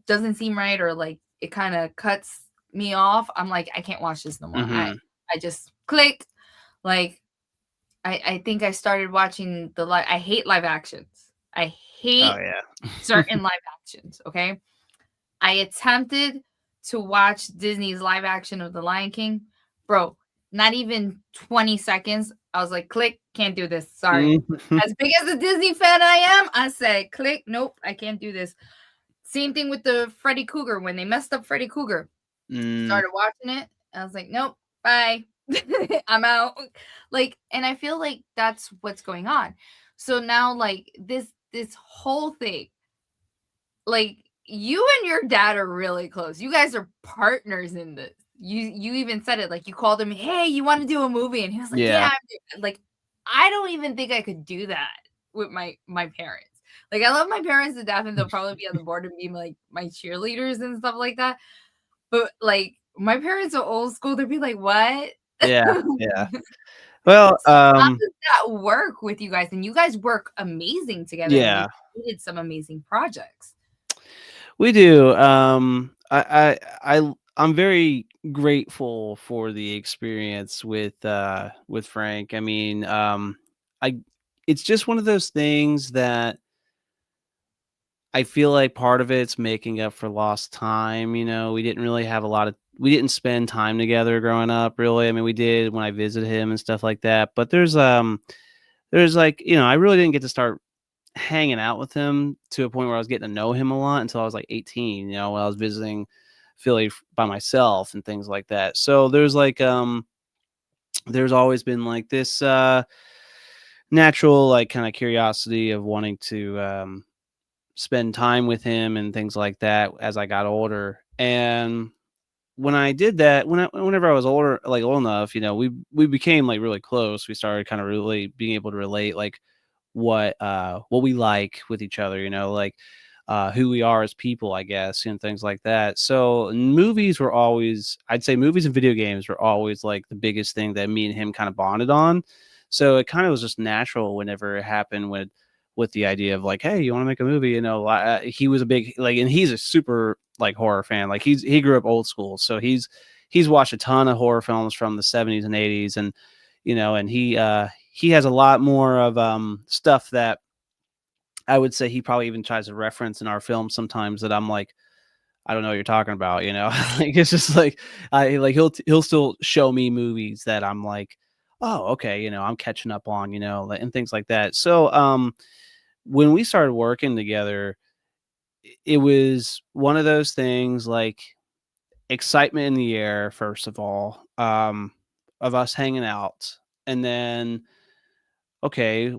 A: doesn't seem right, or, like, it kinda cuts me off, I'm like, "I can't watch this no more." I
B: Mhm.
A: I just click. Like, I think I started watching I hate live actions. I
B: Oh,
A: hate
B: yeah.
A: certain live actions, okay? I attempted to watch Disney's live action of The Lion King. Bro, not even 20 seconds. I was like, click, can't do this. Sorry.
B: Mhm.
A: As big as a Disney fan I am, I said, click, nope, I can't do this. Same thing with the Freddy Cougar. When they messed up Freddy Cougar,
B: Mm.
A: started watching it. I was like, nope, bye. I'm out. Like, and I feel like that's what's going on. So now, like, this whole thing, like, you and your dad are really close. You guys are partners in this. You even said it, like, you called him, "Hey, you wanna do a movie?" And he was like, "Yeah,
B: Yeah.
A: like, I don't even think I could do that with my parents. Like, I love my parents to death, and they'll probably be on the board and be, like, my cheerleaders and stuff like that, but, like, my parents are old school, they'd be like, "What?"
B: Yeah, yeah. Well,
A: So how does that work with you guys? And you guys work amazing together, and you
B: yeah,
A: created some amazing projects.
B: we do. I'm very grateful for the experience with Frank. I mean, I it's just one of those things that I feel like part of it's making up for lost time. We didn't really have we didn't spend time together growing up, really. I mean, we did when I visited him and stuff like that. But there's like, I really didn't get to start hanging out with him to a point where I was getting to know him a lot until I was like 18, when I was visiting Philly by myself and things like that. So there's always been like this natural like kind of curiosity of wanting to spend time with him and things like that as I got older. And when I did that, whenever I was older, like old enough, we became like really close. We started kind of really being able to relate like what we like with each other, like who we are as people, I guess, and things like that. So movies were always, I'd say movies and video games were always like the biggest thing that me and him kind of bonded on. So it kind of was just natural whenever it happened with the idea of like, hey, you want to make a movie? He was a big like, and he's a super like horror fan. Like he grew up old school, so he's watched a ton of horror films from the 70s and 80s, and and he has a lot more of stuff that I would say he probably even tries to reference in our films sometimes that I'm like, I don't know what you're talking about, like it's just like I like he'll still show me movies that I'm like, oh, okay, I'm catching up on, and things like that. So when we started working together, it was one of those things like excitement in the air, first of all, of us hanging out. And then, okay,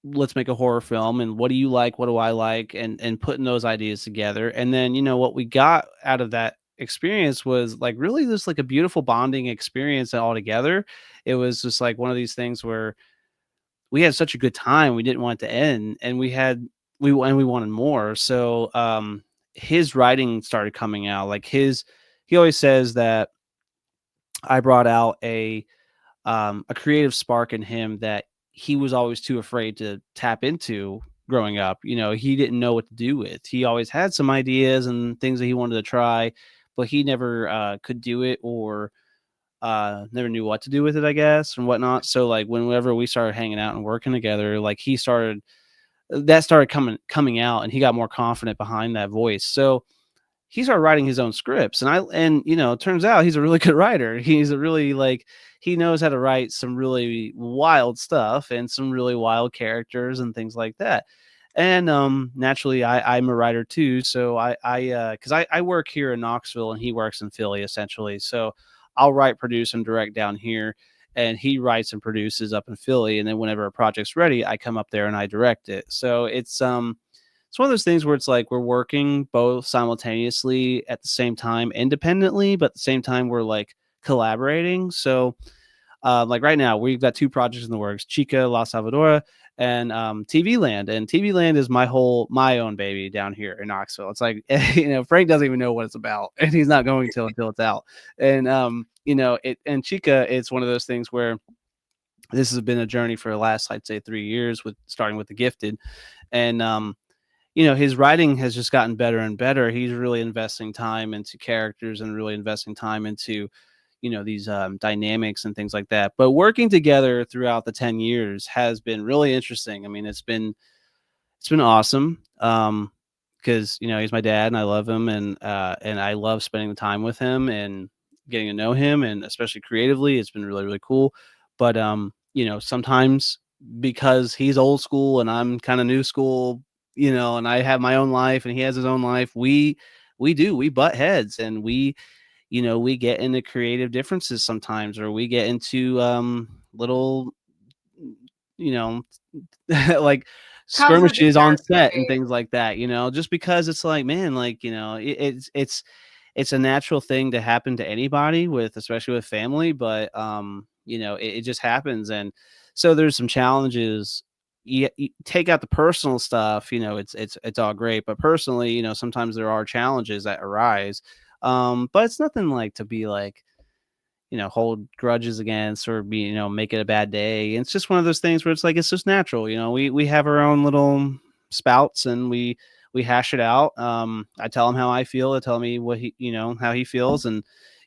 B: let's make a horror film. And what do you like? What do I like? And putting those ideas together. And then, what we got out of that experience was like really just like a beautiful bonding experience altogether. It was just like one of these things where we had such a good time. We didn't want it to end, and we wanted more. So his writing started coming out. Like he always says that I brought out a creative spark in him that he was always too afraid to tap into growing up. He didn't know what to do with. He always had some ideas and things that he wanted to try, but he never could do it, or never knew what to do with it, I guess, and whatnot. So like whenever we started hanging out and working together, like that started coming out, and he got more confident behind that voice. So he started writing his own scripts, and it turns out he's a really good writer. He's a really like he knows how to write some really wild stuff and some really wild characters and things like that. And naturally, I'm a writer too. So because I work here in Knoxville and he works in Philly essentially. So I'll write, produce, and direct down here, and he writes and produces up in Philly. And then whenever a project's ready, I come up there and I direct it. So it's one of those things where it's like we're working both simultaneously at the same time, independently, but at the same time we're like collaborating. So like right now, we've got two projects in the works: Chica La Salvadora and TV Land. And TV Land is my own baby down here in Knoxville. It's like Frank doesn't even know what it's about, and he's not going to until it's out. And it and Chica, it's one of those things where this has been a journey for the last, I'd say, 3 years, with starting with The Gifted. And his writing has just gotten better and better. He's really investing time into characters and really investing time into these dynamics and things like that. But working together throughout the 10 years has been really interesting. I mean, it's been awesome. Because he's my dad and I love him, and I love spending the time with him and getting to know him, and especially creatively, it's been really, really cool. But sometimes, because he's old school and I'm kind of new school, and I have my own life and he has his own life, we butt heads, and we get into creative differences sometimes, or we get into little, you know, like skirmishes on
A: Confrontations,
B: set and
A: right?
B: things like that, just because it's like, man, like, it's a natural thing to happen to anybody, especially with family, but it just happens. And so there's some challenges. You take out the personal stuff, it's all great, but personally, sometimes there are challenges that arise. But it's nothing like to be like, hold grudges against, or make it a bad day. It's just one of those things where it's like, it's just natural. We have our own little spouts, and we hash it out. I tell him how I feel. I tell me what how he feels. And,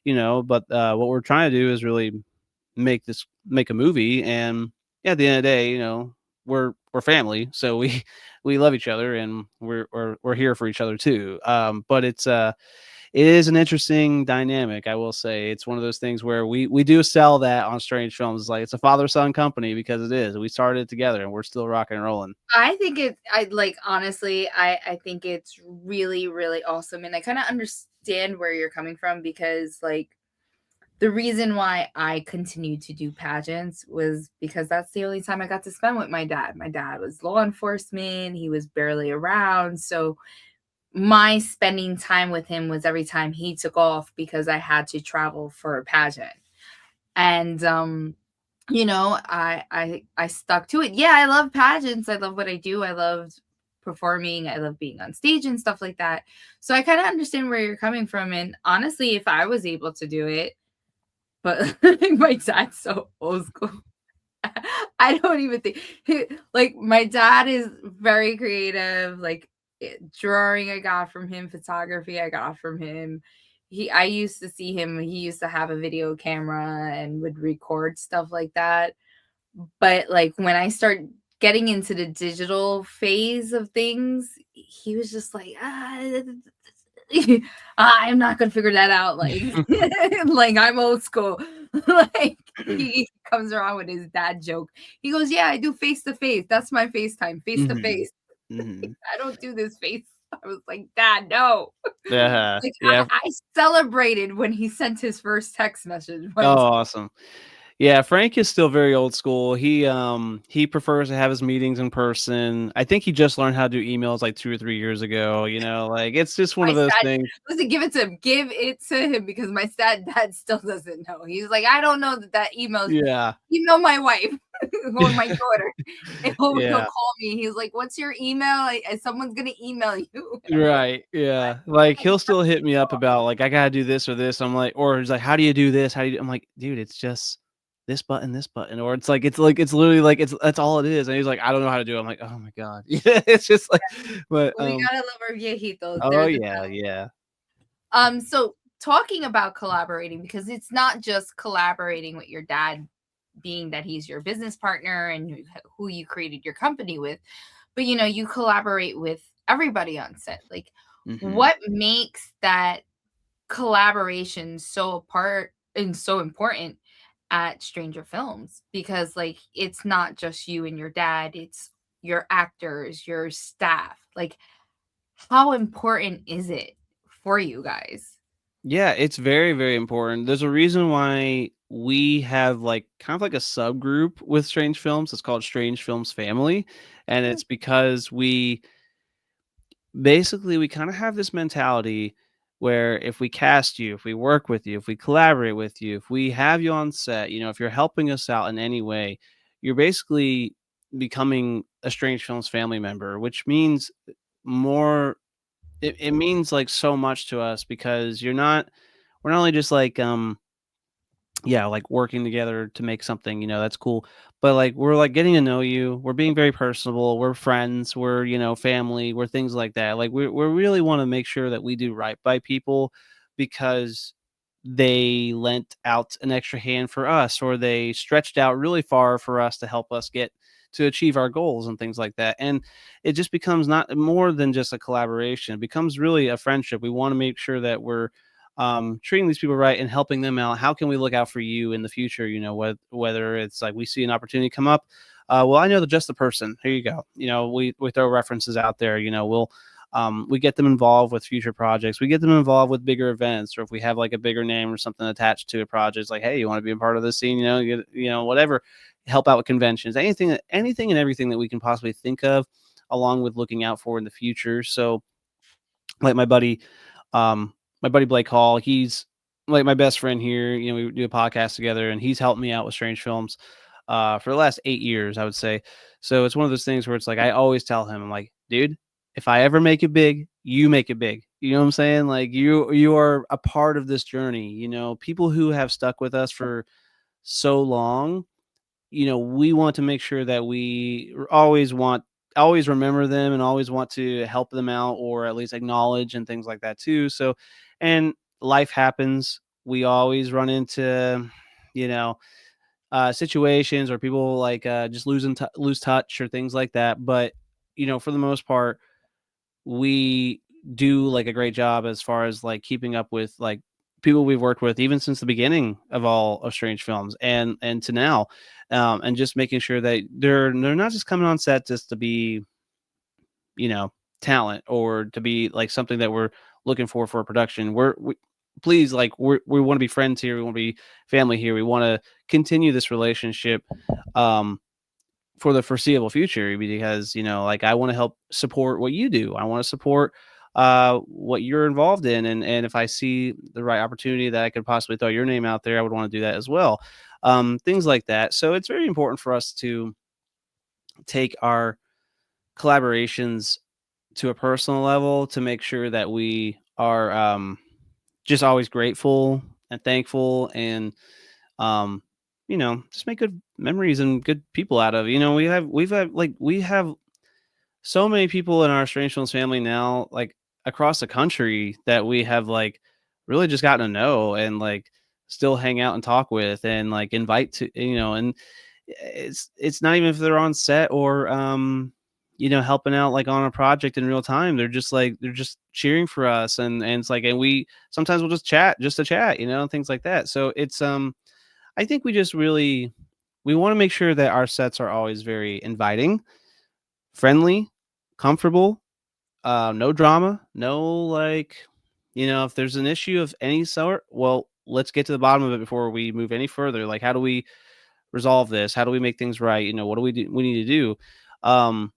B: but what we're trying to do is really make a movie. And at the end of the day, we're family. So we love each other, and we're here for each other too. But it is an interesting dynamic, I will say. It's one of those things where we do sell that on Strange Films. Like, it's a father-son company, because it is. We started it together, and we're still rocking and rolling.
A: I think I like, honestly, I think it's really, really awesome. And I kind of understand where you're coming from, because like the reason why I continued to do pageants was because that's the only time I got to spend with my dad. My dad was law enforcement, he was barely around. So my spending time with him was every time he took off, because I had to travel for a pageant. And I stuck to it. Yeah, I love pageants. I love what I do. I love performing. I love being on stage and stuff like that. So I kind of understand where you're coming from. And honestly, if I was able to do it, but my dad's so old school. I don't even think like, my dad is very creative. Like, drawing I got from him, photography I got from him. I used to see him. He used to have a video camera and would record stuff like that. But like, when I start getting into the digital phase of things, he was just like, I'm not gonna figure that out. Like, like, I'm old school. Like, he comes around with his dad joke. He goes, "Yeah, I do face to face. That's my FaceTime, face to
B: Mhm.
A: face."
B: Mhm.
A: I don't do this face. I was like, "Dad, no."
B: Yeah,
A: Like,
B: yeah.
A: I celebrated when he sent his first text message
B: Oh,
A: one time.
B: awesome. Yeah, Frank is still very old school. He prefers to have his meetings in person. I think he just learned how to do emails like 2 or 3 years ago, like, it's just one
A: My
B: of those
A: sad
B: things.
A: listen, give it to him. Give it to him because my sad dad still doesn't know. He's like, "I don't know that email
B: Yeah.
A: email my wife or my daughter." And he'll
B: Yeah.
A: call me. He's like, "What's your email? Someone's gonna email you." And I'm like,
B: Right, yeah. Like, he'll still hit me up about, like, "I gotta do this or this." I'm like, or he's like, "How do you do this? How do you do?" I'm like, "Dude, it's just this button." Or it's literally like that's all it is. And he's like, "I don't know how to do it." I'm like, "Oh my god." Yeah, it's just like but,
A: we gotta love our viejitos.
B: oh,
A: They're the
B: yeah, yeah.
A: So talking about collaborating, because it's not just collaborating with your dad, being that he's your business partner and who you created your company with, but you collaborate with everybody on set. Like,
B: Mhm.
A: what makes that collaboration so apart and so important at Stranger Films? Because like it's not just you and your dad, it's your actors, your staff. Like, how important is it for you guys?
B: Yeah, it's very, very important. There's a reason why we have like kind of like a subgroup with Strange Films. It's called Strange Films Family. And it's because we kind of have this mentality where if we cast you, if we work with you, if we collaborate with you, if we have you on set, if you're helping us out in any way, you're basically becoming a Strange Films family member, which means more it means like so much to us because we're not only just like yeah, like working together to make something, that's cool. But like we're like getting to know you. We're being very personable. We're friends. We're, family. We're things like that. Like we really want to make sure that we do right by people because they lent out an extra hand for us or they stretched out really far for us to help us get to achieve our goals and things like that. And it just becomes not more than just a collaboration. It becomes really a friendship. We want to make sure that we're treating these people right and helping them out. How can we look out for you in the future? Whether it's like we see an opportunity come up. Well, I know just the person. Here you go. We throw references out there. We get them involved with future projects. We get them involved with bigger events, or if we have like a bigger name or something attached to a project, it's like, hey, you want to be a part of this scene? Whatever. Help out with conventions, anything and everything that we can possibly think of, along with looking out for in the future. So, like um, my buddy Blake Hall, he's like my best friend here. We do a podcast together, and he's helped me out with Strange Films for the last 8 years, I would say. So it's one of those things where it's like I always tell him, I'm like, dude, if I ever make it big, you make it big. You know what I'm saying? Like you are a part of this journey. People who have stuck with us for so long, we want to make sure that we always remember them and always want to help them out or at least acknowledge and things like that too. So, and life happens. We always run into, you know, situations or people like just lose touch or things like that. But, for the most part, we do like a great job as far as like keeping up with like people we've worked with even since the beginning of all of Strange Films and to now, and just making sure that they're not just coming on set just to be you know talent or to be like something that we're looking for a production. Please, like we want to be friends here, we want to be family here, we want to continue this relationship um for the foreseeable future because like I want to help support what you do. I want to support what you're involved in, and if I see the right opportunity that I could possibly throw your name out there, I would want to do that as well. Things like that. So it's very important for us to take our collaborations to a personal level to make sure that we are just always grateful and thankful and um just make good memories and good people out of. We have so many people in our Strange Films family now, like across the country, that we have like really just gotten to know and like still hang out and talk with and like invite to, and it's not even if they're on set or helping out like on a project in real time. They're just cheering for us and it's like and we sometimes we'll just chat just to chat, and things like that. So it's I think we want to make sure that our sets are always very inviting, friendly, comfortable, no drama, no like, if there's an issue of any sort, well, let's get to the bottom of it before we move any further. Like, how do we resolve this? How do we make things right? What do we need to do? Um,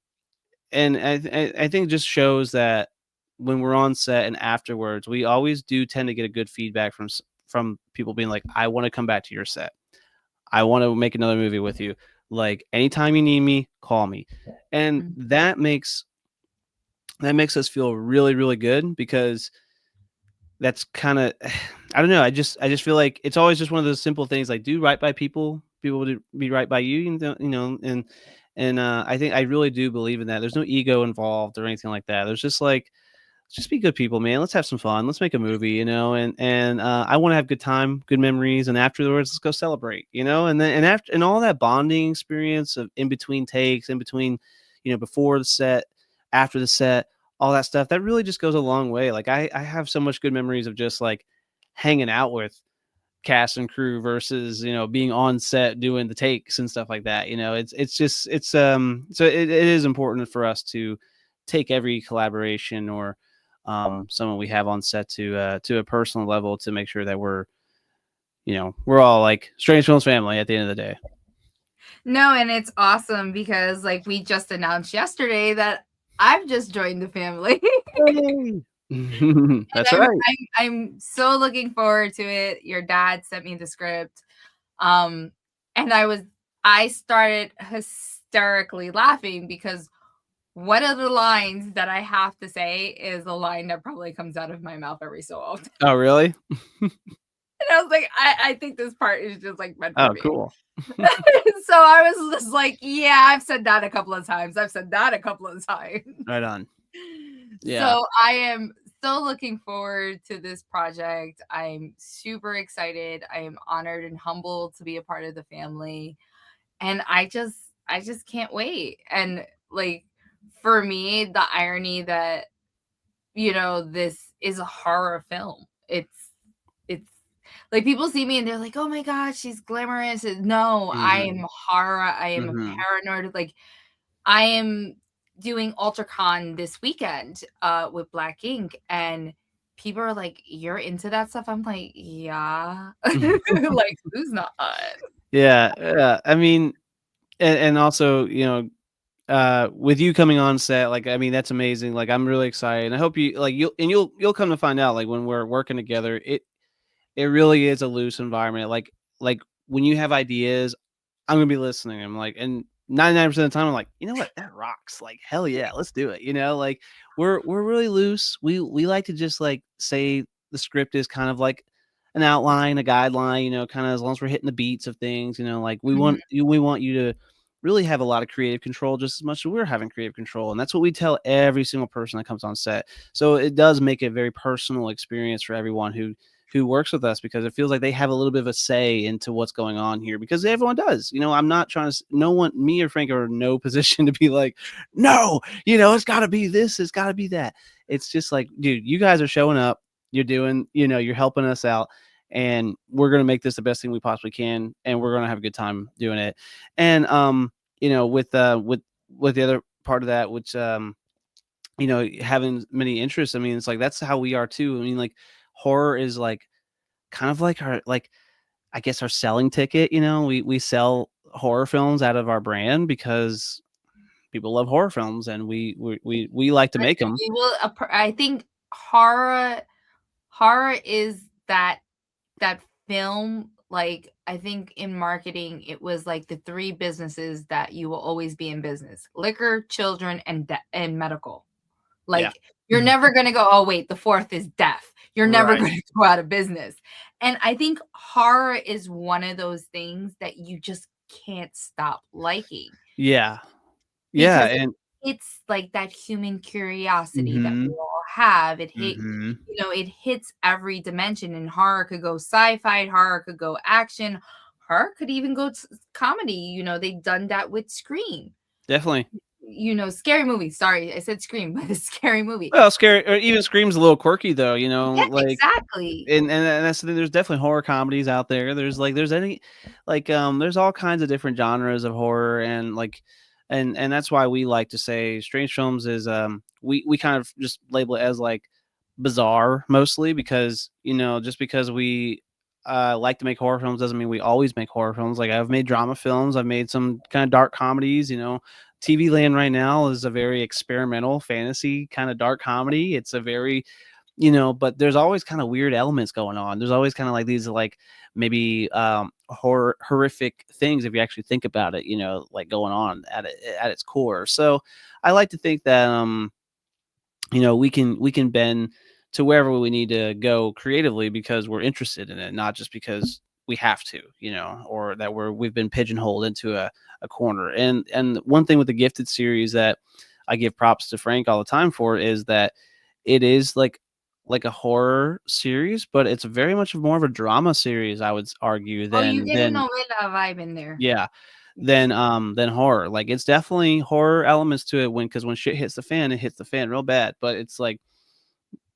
B: and I think it just shows that when we're on set and afterwards, we always do tend to get a good feedback from people being like, I want to come back to your set. I want to make another movie with you. Like, anytime you need me, call me. And
A: Mhm.
B: that makes us feel really, really good because that's kind of I don't know. I just feel like it's always just one of those simple things like do right by people, people will be right by you, and I think I really do believe in that. There's no ego involved or anything like that. There's just like just be good people, man. Let's have some fun. Let's make a movie, and I want to have good time, good memories, and afterwards, let's go celebrate, and then and after and all that bonding experience of in between takes, in between, before the set, after the set, all that stuff. That really just goes a long way. Like I have so much good memories of just like hanging out with cast and crew versus being on set doing the takes and stuff like that. It's just it's so it is important for us to take every collaboration or someone we have on set to a personal level to make sure that we're all like Strange Films family at the end of the day.
A: No, and it's awesome because like we just announced yesterday that I've just joined the family.
B: Yay!
A: And
B: That's right.
A: I'm so looking forward to it. Your dad sent me the script. Um and I started hysterically laughing because one of the lines that I have to say is a line that probably comes out of my mouth every so often.
B: Oh, really?
A: And I was like, I think this part is just like meant for
B: Oh,
A: me.
B: cool.
A: So I was just like, yeah, I've said that a couple of times. I've said that a couple of times.
B: Right on. Yeah.
A: So I am so looking forward to this project. I'm super excited. I am honored and humbled to be a part of the family. And I just can't wait. And like for me, the irony that this is a horror film. It's like people see me and they're like, "Oh my god, she's glamorous." No, I
B: Mhm.
A: am horror. I am a
B: Mhm.
A: paranoid. Like I am doing UltraCon this weekend with Black Ink, and people are like, "You're into that stuff?" I'm like, "Yeah." Like, who's not?
B: Yeah, yeah. I mean, and also, with you coming on set, like, I mean, that's amazing. Like, I'm really excited. And I hope you like you'll come to find out like when we're working together, it really is a loose environment. Like when you have ideas, I'm gonna be listening. I'm like, and 99% of the time, I'm like, you know what, that rocks. Like, hell yeah, let's do it. Like we're really loose. We like to just like say the script is kind of like an outline, a guideline. Kind of as long as we're hitting the beats of things. Like
A: Mhm.
B: we want you to really have a lot of creative control just as much as we're having creative control, and that's what we tell every single person that comes on set. So it does make it a very personal experience for everyone who works with us because it feels like they have a little bit of a say into what's going on here because everyone does. I'm not trying to, no one, me or Frank are in no position to be like, no, it's got to be this, it's got to be that. It's just like, dude, you guys are showing up, you're doing, you're helping us out, and we're going to make this the best thing we possibly can. And we're going to have a good time doing it. And, with the other part of that, which, having many interests, I mean, it's like, that's how we are too. I mean, like, horror is like kind of like our like I guess our selling ticket. We sell horror films out of our brand because people love horror films and we like to make them.
A: We will I think horror is that film, like, I think in marketing, it was like the 3 businesses that you will always be in business: liquor, children, and medical.
B: Yeah.
A: Like, you're never gonna go, "Oh, wait, the 4th is death." You're never
B: Right.
A: gonna go out of business. And I think horror is one of those things that you just can't stop liking
B: Yeah. Yeah.
A: because
B: And
A: it's like that human curiosity that we
B: mhm.
A: all have.
B: Mhm.
A: It hits every dimension, and horror could go sci-fi, horror could go action, horror could even go comedy. They've done that with Scream.
B: Definitely.
A: Scary movie. Sorry, I said Scream, but a scary movie.
B: Well, scary or even Scream's a little quirky though,
A: Yeah,
B: like
A: exactly.
B: and that's the thing, there's definitely horror comedies out there. There's all kinds of different genres of horror and like and that's why we like to say strange films is we kind of just label it as like bizarre mostly because just because we like to make horror films doesn't mean we always make horror films. Like I've made drama films, I've made some kind of dark comedies. TV Land right now is a very experimental fantasy kind of dark comedy. It's a very but there's always kind of weird elements going on. There's always kind of like these like maybe horrific things if you actually think about it, like going on at its core. So I like to think that we can bend to wherever we need to go creatively because we're interested in it, not just because we have to, or that we've been pigeonholed into a corner. And one thing with the Gifted series that I give props to Frank all the time for is that it is like a horror series, but it's very much more of a drama series, I would argue,
A: Oh, you
B: than
A: get a novela vibe in there.
B: yeah,
A: Yes.
B: than horror. Like it's definitely horror elements to it because when shit hits the fan, it hits the fan real bad. But it's like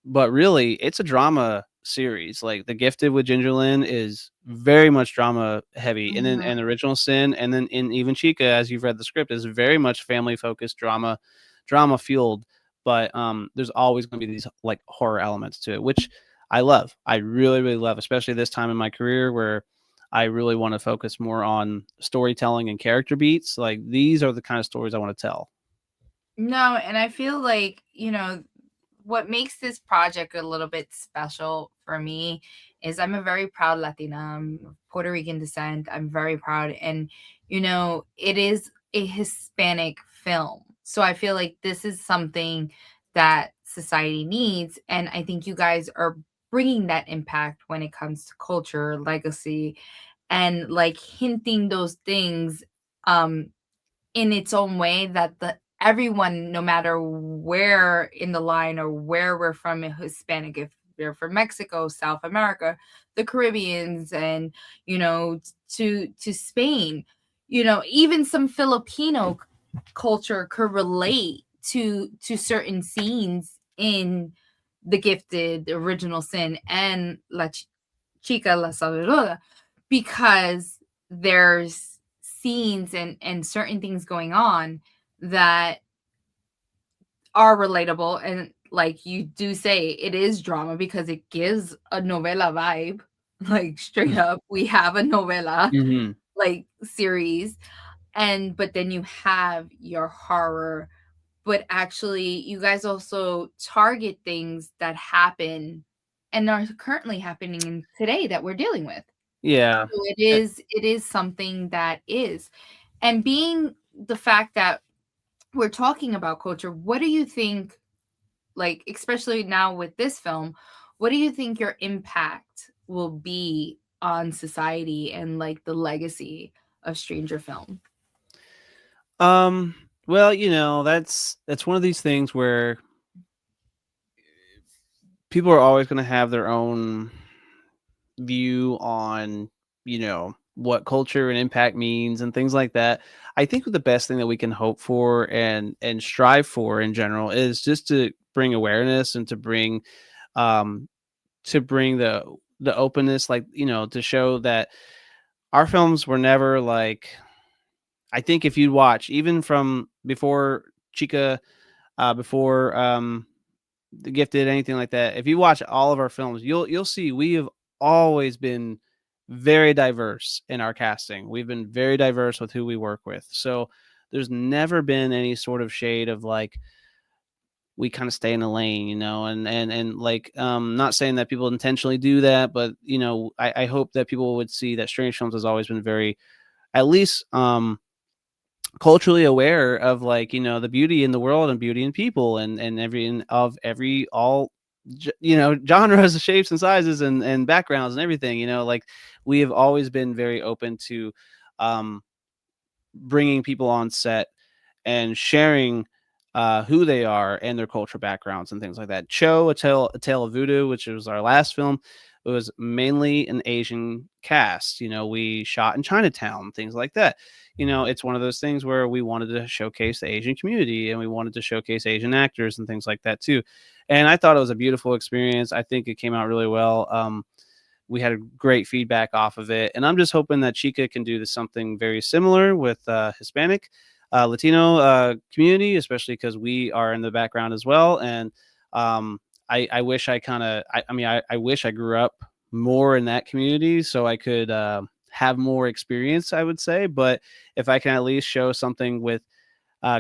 B: but really, it's a drama series. Like The Gifted with Ginger Lynn is very much drama heavy, and then
A: Mhm.
B: and Original Sin, and then in even Chica, as you've read the script, is very much family focused drama fueled. But there's always going to be these like horror elements to it, which I love. I really really love, especially this time in my career where I really want to focus more on storytelling and character beats. Like these are the kind of stories I want to tell.
A: No, and I feel like, what makes this project a little bit special for me is I'm a very proud Latina. I'm of Puerto Rican descent. I'm very proud. And, it is a Hispanic film. So I feel like this is something that society needs. And I think you guys are bringing that impact when it comes to culture, legacy, and like hinting those things um in its own way that the everyone, no matter where in the line or where we're from, Hispanic, if you're from Mexico, South America, the Caribbeans, and to Spain, even some Filipino culture could relate to certain scenes in The Gifted, Original Sin, and Chica La Salvadora, because there's scenes and certain things going on that are relatable, and like you do say, it is drama because it gives a novela vibe. Like straight up, we have a novela
B: Hmm.
A: like series, and but then you have your horror, but actually you guys also target things that happen and are currently happening in today that we're dealing with.
B: Yeah.
A: So it is something that is. And being the fact that we're talking about culture, what do you think, like especially now with this film, what do you think your impact will be on society and like the legacy of Stranger Film?
B: Um, well, that's one of these things where people are always going to have their own view on, what culture and impact means and things like that. I think the best thing that we can hope for and strive for in general is just to bring awareness and um to bring the openness, like, to show that our films were never like I think if you watch even from before Chica, before The Gifted, anything like that. If you watch all of our films, you'll see we have always been very diverse in our casting. We've been very diverse with who we work with. So there's never been any sort of shade of like we kind of stay in the lane, and like not saying that people intentionally do that, but I hope that people would see that Strange Films has always been very at least culturally aware of like the beauty in the world and beauty in people and every all genres, shapes and sizes and backgrounds and everything. Like we have always been very open to um bringing people on set and sharing who they are and their cultural backgrounds and things like that. A Tale of Voodoo, which was our last film, it was mainly an Asian cast. We shot in Chinatown, things like that. It's one of those things where we wanted to showcase the Asian community and we wanted to showcase Asian actors and things like that too. And I thought it was a beautiful experience. I think it came out really well. We had a great feedback off of it, and I'm just hoping that Chica can do something very similar with Hispanic. Latino community, especially because we are in the background as well. And um, I wish I kind of, I mean, I wish I grew up more in that community so I could have more experience, I would say. But if I can at least show something with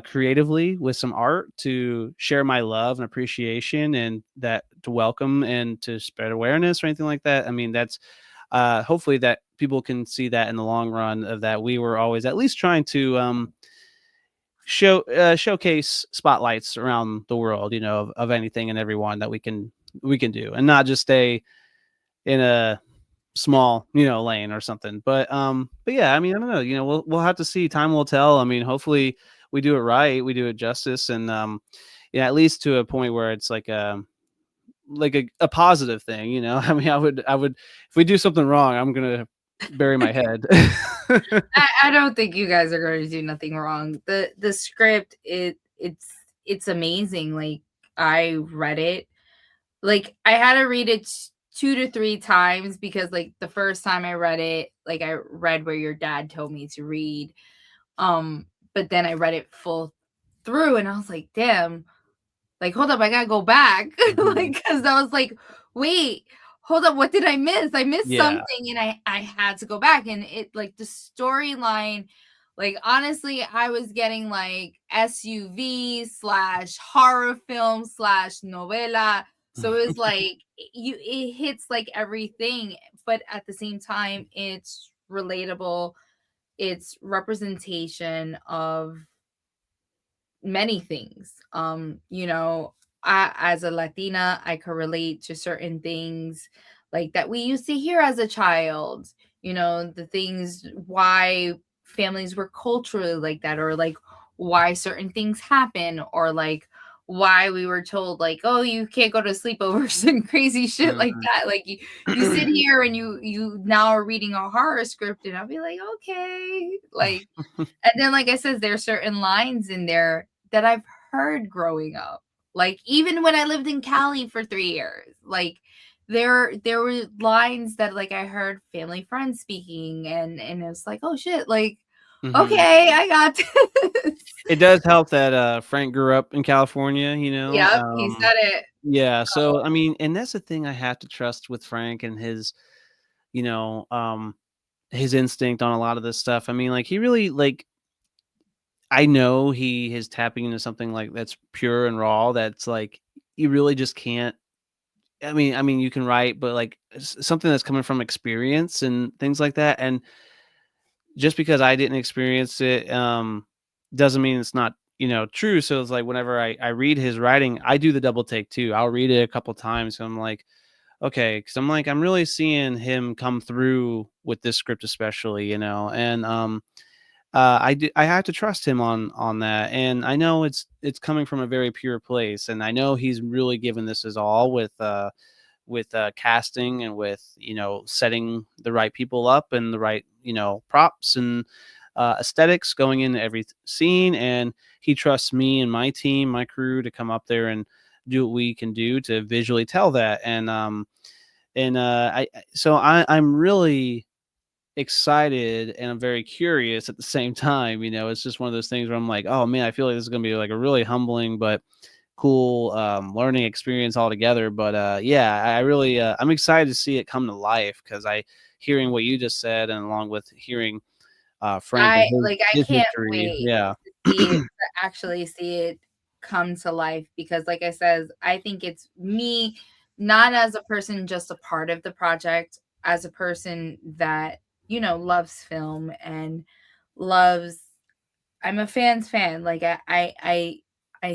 B: creatively with some art to share my love and appreciation and that to welcome and to spread awareness or anything like that. I mean, that's hopefully that people can see that in the long run of that we were always at least trying to showcase spotlights around the world, of anything and everyone that we can do and not just stay in a small, lane or something. But yeah, I mean, I don't know, we'll have to see. Time will tell. I mean, hopefully we do it right, we do it justice, and yeah, at least to a point where it's like a positive thing, I mean, I would if we do something wrong, I'm gonna bury my head.
A: I don't think you guys are going to do nothing wrong. The script it's amazing. Like I read it. Like I had to read it 2 to 3 times because like the first time I read it, like I read where your dad told me to read. But then I read it full through and I was like, damn, like, hold up, I gotta go back.
B: Mhm.
A: Like, because I was like, wait, hold up, what did I miss? I missed
B: Yeah.
A: something and I had to go back. And it like the storyline, like honestly, I was getting like SUV slash horror film slash novela. So it was like it hits like everything, but at the same time, it's relatable. It's representation of many things. As a Latina, I could relate to certain things like that we used to hear as a child, the things why families were culturally like that, or like why certain things happen, or like why we were told like, oh, you can't go to sleepovers and crazy shit like
B: Mhm.
A: that. Like you sit here and you now are reading a horror script and I'll be like, okay, like, and then, like I said, there are certain lines in there that I've heard growing up. Like even when I lived in Cali for 3 years, like there were lines that like I heard family friends speaking, and it's like, oh shit, like
B: Mhm.
A: okay, I got this.
B: It does help that Frank grew up in California,
A: Yep, he said it.
B: yeah, so I mean, and that's the thing I have to trust with Frank and you know, um his instinct on a lot of this stuff. I mean, like he really like I know he is tapping into something like that's pure and raw that's like you really just can't. I mean you can write, but like something that's coming from experience and things like that. And just because I didn't experience it doesn't mean it's not, true. So it's like whenever I read his writing, I do the double take too. I'll read it a couple times. So I'm like, okay, because I'm like, I'm really seeing him come through with this script, especially, and I have to trust him on that, and I know it's coming from a very pure place, and I know he's really given this his all with casting and with setting the right people up and the right props and aesthetics going into every scene, and he trusts me and my team, my crew, to come up there and do what we can do to visually tell that. I'm really excited and I'm very curious at the same time. It's just one of those things where I'm like, oh man, I feel like this is gonna be like a really humbling but cool learning experience altogether. But yeah, I really I'm excited to see it come to life because I hearing what you just said and along with hearing Frank and
A: I
B: his
A: can't
B: history.
A: wait
B: Yeah.
A: to see it, to actually see it come to life because like I says, I think it's me, not as a person just a part of the project, as a person that, loves film and loves I'm a fan's fan. Like I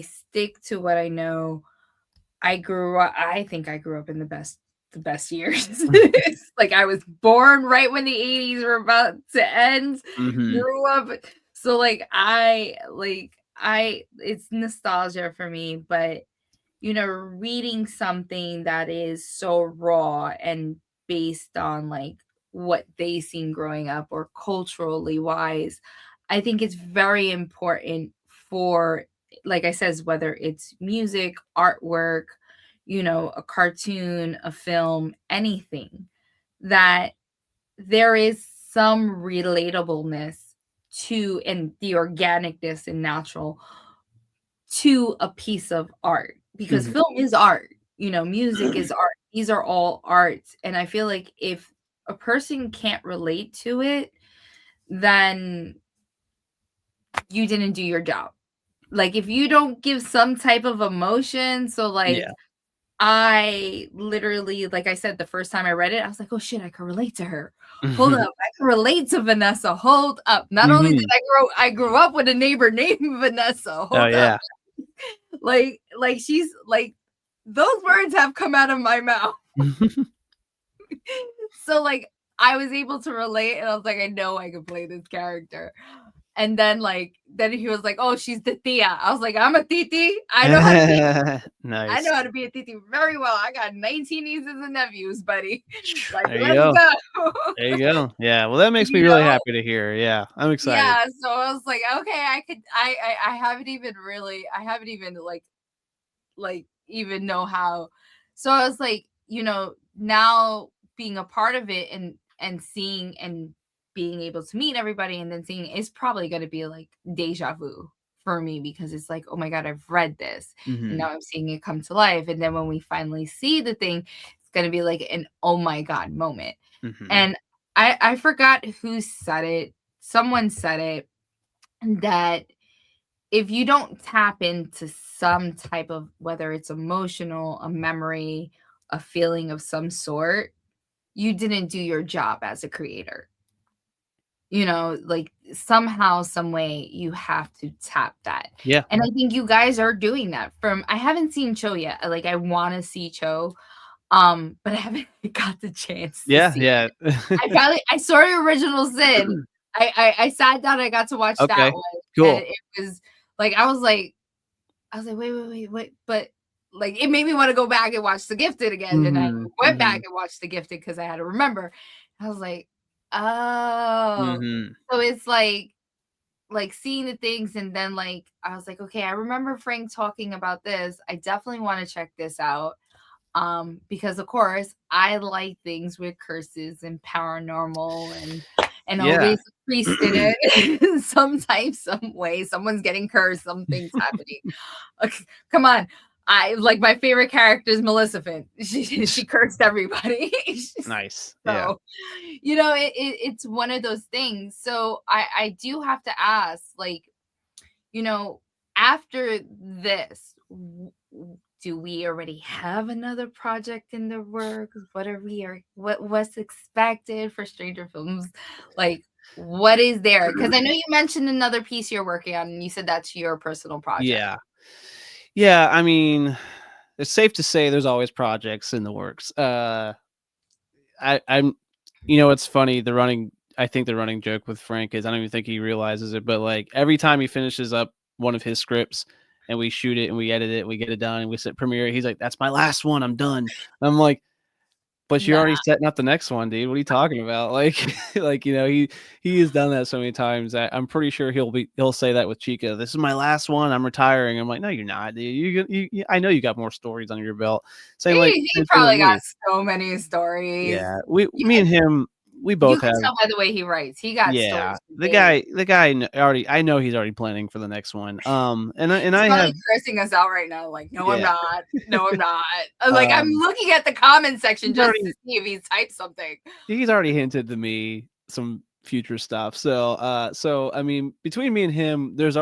A: stick to what I know. I think I grew up in the best years. Like I was born right when the 80s were about to end,
B: Hmm.
A: grew up. So like I it's nostalgia for me, but reading something that is so raw and based on like what they seen growing up or culturally wise, I think it's very important for, like I says, whether it's music, artwork, a cartoon, a film, anything, that there is some relatableness to, and the organicness and natural to a piece of art, because
B: Mhm.
A: film is art, music is art. These are all arts. And I feel like if a person can't relate to it, then you didn't do your job. Like if you don't give some type of emotion, so
B: Yeah.
A: like I literally, like I said, the first time I read it, I was like, "Oh shit, I can relate to her. Hold up, I can relate to Vanessa. Hold up." Not only did
B: Mhm.
A: I grew up with a neighbor named Vanessa.
B: Oh,
A: Hold up.
B: yeah.
A: Like she's like those words have come out of my mouth. So like I was able to relate, and I was like, I know I can play this character. And then then he was like, "Oh, she's the tia." I was like, "I'm a titi. I know
B: Nice.
A: how to be a titi very well. I got 19 nieces and nephews, buddy. Like,
B: There you
A: let's
B: go.
A: go."
B: There you go. Yeah, well, that makes me
A: You
B: really
A: know?
B: happy to hear. Yeah, I'm excited.
A: Yeah. So I was like, okay, I could I haven't even really I haven't even even know how. So I was like, now being a part of it, and seeing and being able to meet everybody, and then seeing, it's probably going to be like deja vu for me, because it's like, oh my god, I've read this, and
B: Mhm.
A: now I'm seeing it come to life. And then when we finally see the thing, it's going to be like an oh my god moment.
B: Mhm.
A: And I forgot who said it. Someone said it, that if you don't tap into some type of, whether it's emotional, a memory, a feeling of some sort, you didn't do your job as a creator. Like somehow, some way, you have to tap that.
B: Yeah.
A: And I think you guys are doing that. From I haven't seen Cho yet. Like I want to see Cho, but I haven't got the chance to
B: Yeah,
A: see
B: yeah.
A: it. I saw the Original Sin. I sat down, I got to watch that
B: Okay,
A: one, and
B: cool.
A: it was like I was like, wait, but like it made me want to go back and watch The Gifted again. And I
B: Mhm,
A: went back
B: mhm,
A: and watched The Gifted because I had to remember. I was like, oh,
B: mhm.
A: so it's like seeing the things, and then like I was like, okay, I remember Frank talking about this. I definitely want to check this out. Because of course I like things with curses and paranormal, and
B: Yeah.
A: always a priest in it. Some type, some way, someone's getting cursed, something's happening. Okay, come on. I like, my favorite character is Maleficent. She cursed everybody.
B: Nice, yeah.
A: So, it's one of those things. So I do have to ask, like, you know, after this, do we already have another project in the works? What's expected for Stranger Films? Like, what is there? Because I know you mentioned another piece you're working on, and you said that's your personal project.
B: Yeah. Yeah, I mean, it's safe to say there's always projects in the works. I'm it's funny, I think the running joke with Frank is, I don't even think he realizes it, but, like, every time he finishes up one of his scripts and we shoot it and we edit it and we get it done and we sit premiere it, he's like, "That's my last one, I'm done." I'm like, "But you're
A: Nah.
B: already setting up the next one, dude. What are you talking about?" Like like, he has done that so many times that I'm pretty sure he'll say that with Chica, "This is my last one, I'm retiring." I'm like, "No, you're not, dude. You I know you got more stories under your belt."
A: He
B: Same thing with
A: probably got
B: me.
A: so many stories.
B: Yeah, we
A: You
B: me and him, we
A: you
B: both
A: can
B: have.
A: tell by the way he writes. He got
B: Yeah,
A: stories for days.
B: the guy already, I know he's already planning for the next one. And
A: He's
B: I
A: probably
B: have.
A: cursing us out right now, like, "No, I'm
B: Yeah.
A: not. No, I'm not." Like, I'm
B: Um,
A: looking at the comment section
B: he's
A: just to
B: already
A: see if he's typed something.
B: he's already hinted to me some future stuff. So I mean, between me and him, there's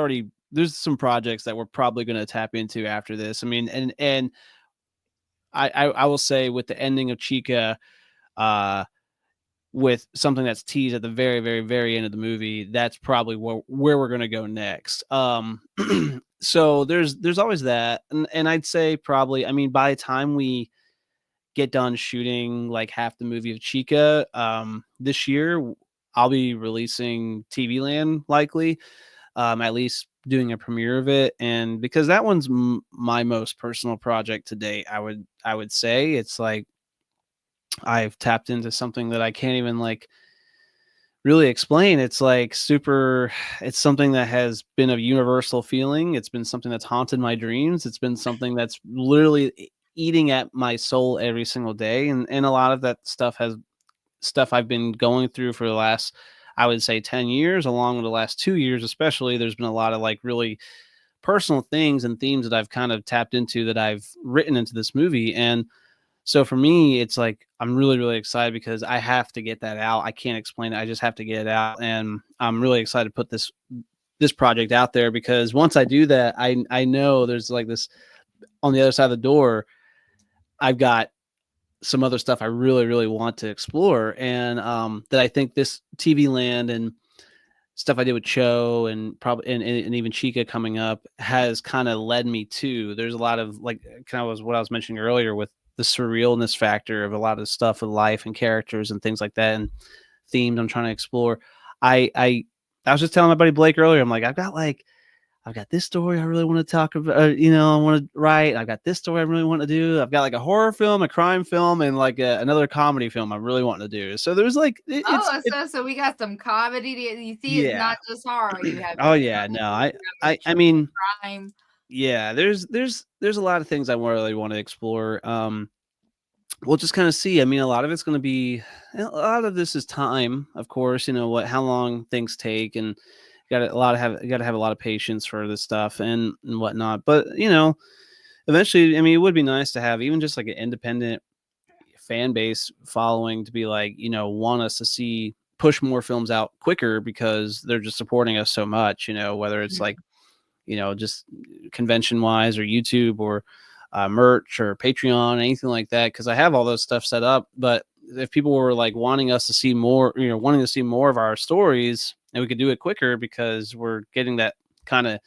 B: some projects that we're probably going to tap into after this. I mean, and I will say, with the ending of Chica, uh with something that's teased at the very, very, very end of the movie, that's probably where we're gonna go next. So there's always that, and I'd say probably, I mean, by the time we get done shooting like half the movie of Chica, this year, I'll be releasing TV Land likely, at least doing a premiere of it, and because that one's my most personal project to date, I would say it's like I've tapped into something that I can't even like really explain. It's like super, it's something that has been a universal feeling. It's been something that's haunted my dreams. It's been something that's literally eating at my soul every single day. And a lot of that stuff has stuff I've been going through for the last, I would say 10 years, along with the last 2 years, especially, there's been a lot of like really personal things and themes that I've kind of tapped into that I've written into this movie. And so for me, it's like I'm really, really excited because I have to get that out. I can't explain it. I just have to get it out. And I'm really excited to put this project out there because once I do that, I know there's like this on the other side of the door. I've got some other stuff I really, really want to explore. And that I think this TV land and stuff I did with Cho and probably and even Chica coming up has kind of led me to. There's a lot of like kind of was what I was mentioning earlier with the surrealness factor of a lot of stuff with life and characters and things like that and themes I'm trying to explore. I I was just telling my buddy Blake earlier. I'm like I've got this story I really want to talk about. I want to write. I've got this story I really want to do. I've got like a horror film, a crime film, and like another comedy film I'm really wanting to do. So there's like
A: Oh, so we got some comedy. You see, it's
B: yeah.
A: not just horror. You have
B: Oh
A: your
B: yeah, no,
A: comedy, you have your
B: I
A: true
B: mean,
A: crime.
B: yeah, there's a lot of things I really want to explore. We'll just kind of see. I mean, a lot of it's going to be a lot of this is time, of course. How long things take, and you got to have a lot of patience for this stuff and whatnot. But eventually, I mean, it would be nice to have even just like an independent fan base following to be like, want us to see push more films out quicker because they're just supporting us so much. Whether it's like just convention wise or YouTube or merch or Patreon, anything like that. Because I have all those stuff set up. But if people were like wanting us to see more, wanting to see more of our stories, and we could do it quicker because we're getting that kind of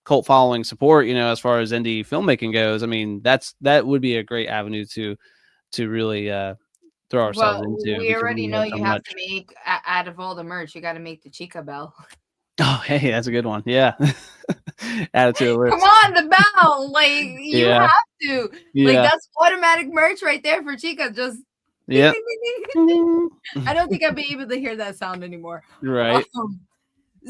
B: cult following support, as far as indie filmmaking goes. I mean, that would be a great avenue to really throw ourselves
A: Well,
B: into
A: we
B: because
A: already
B: we
A: know
B: have so
A: you have to
B: much.
A: make out of all the merch, you got to make the Chica Bell.
B: Oh, hey, that's a good one. Yeah. Add it to the
A: Come
B: list.
A: on, the bell. Like you
B: Yeah.
A: have to. Like
B: Yeah.
A: that's automatic merch right there for Chica. Just ding
B: Yeah.
A: ding ding ding.
B: Ding.
A: I don't think I'd be able to hear that sound anymore.
B: Right.
A: Um,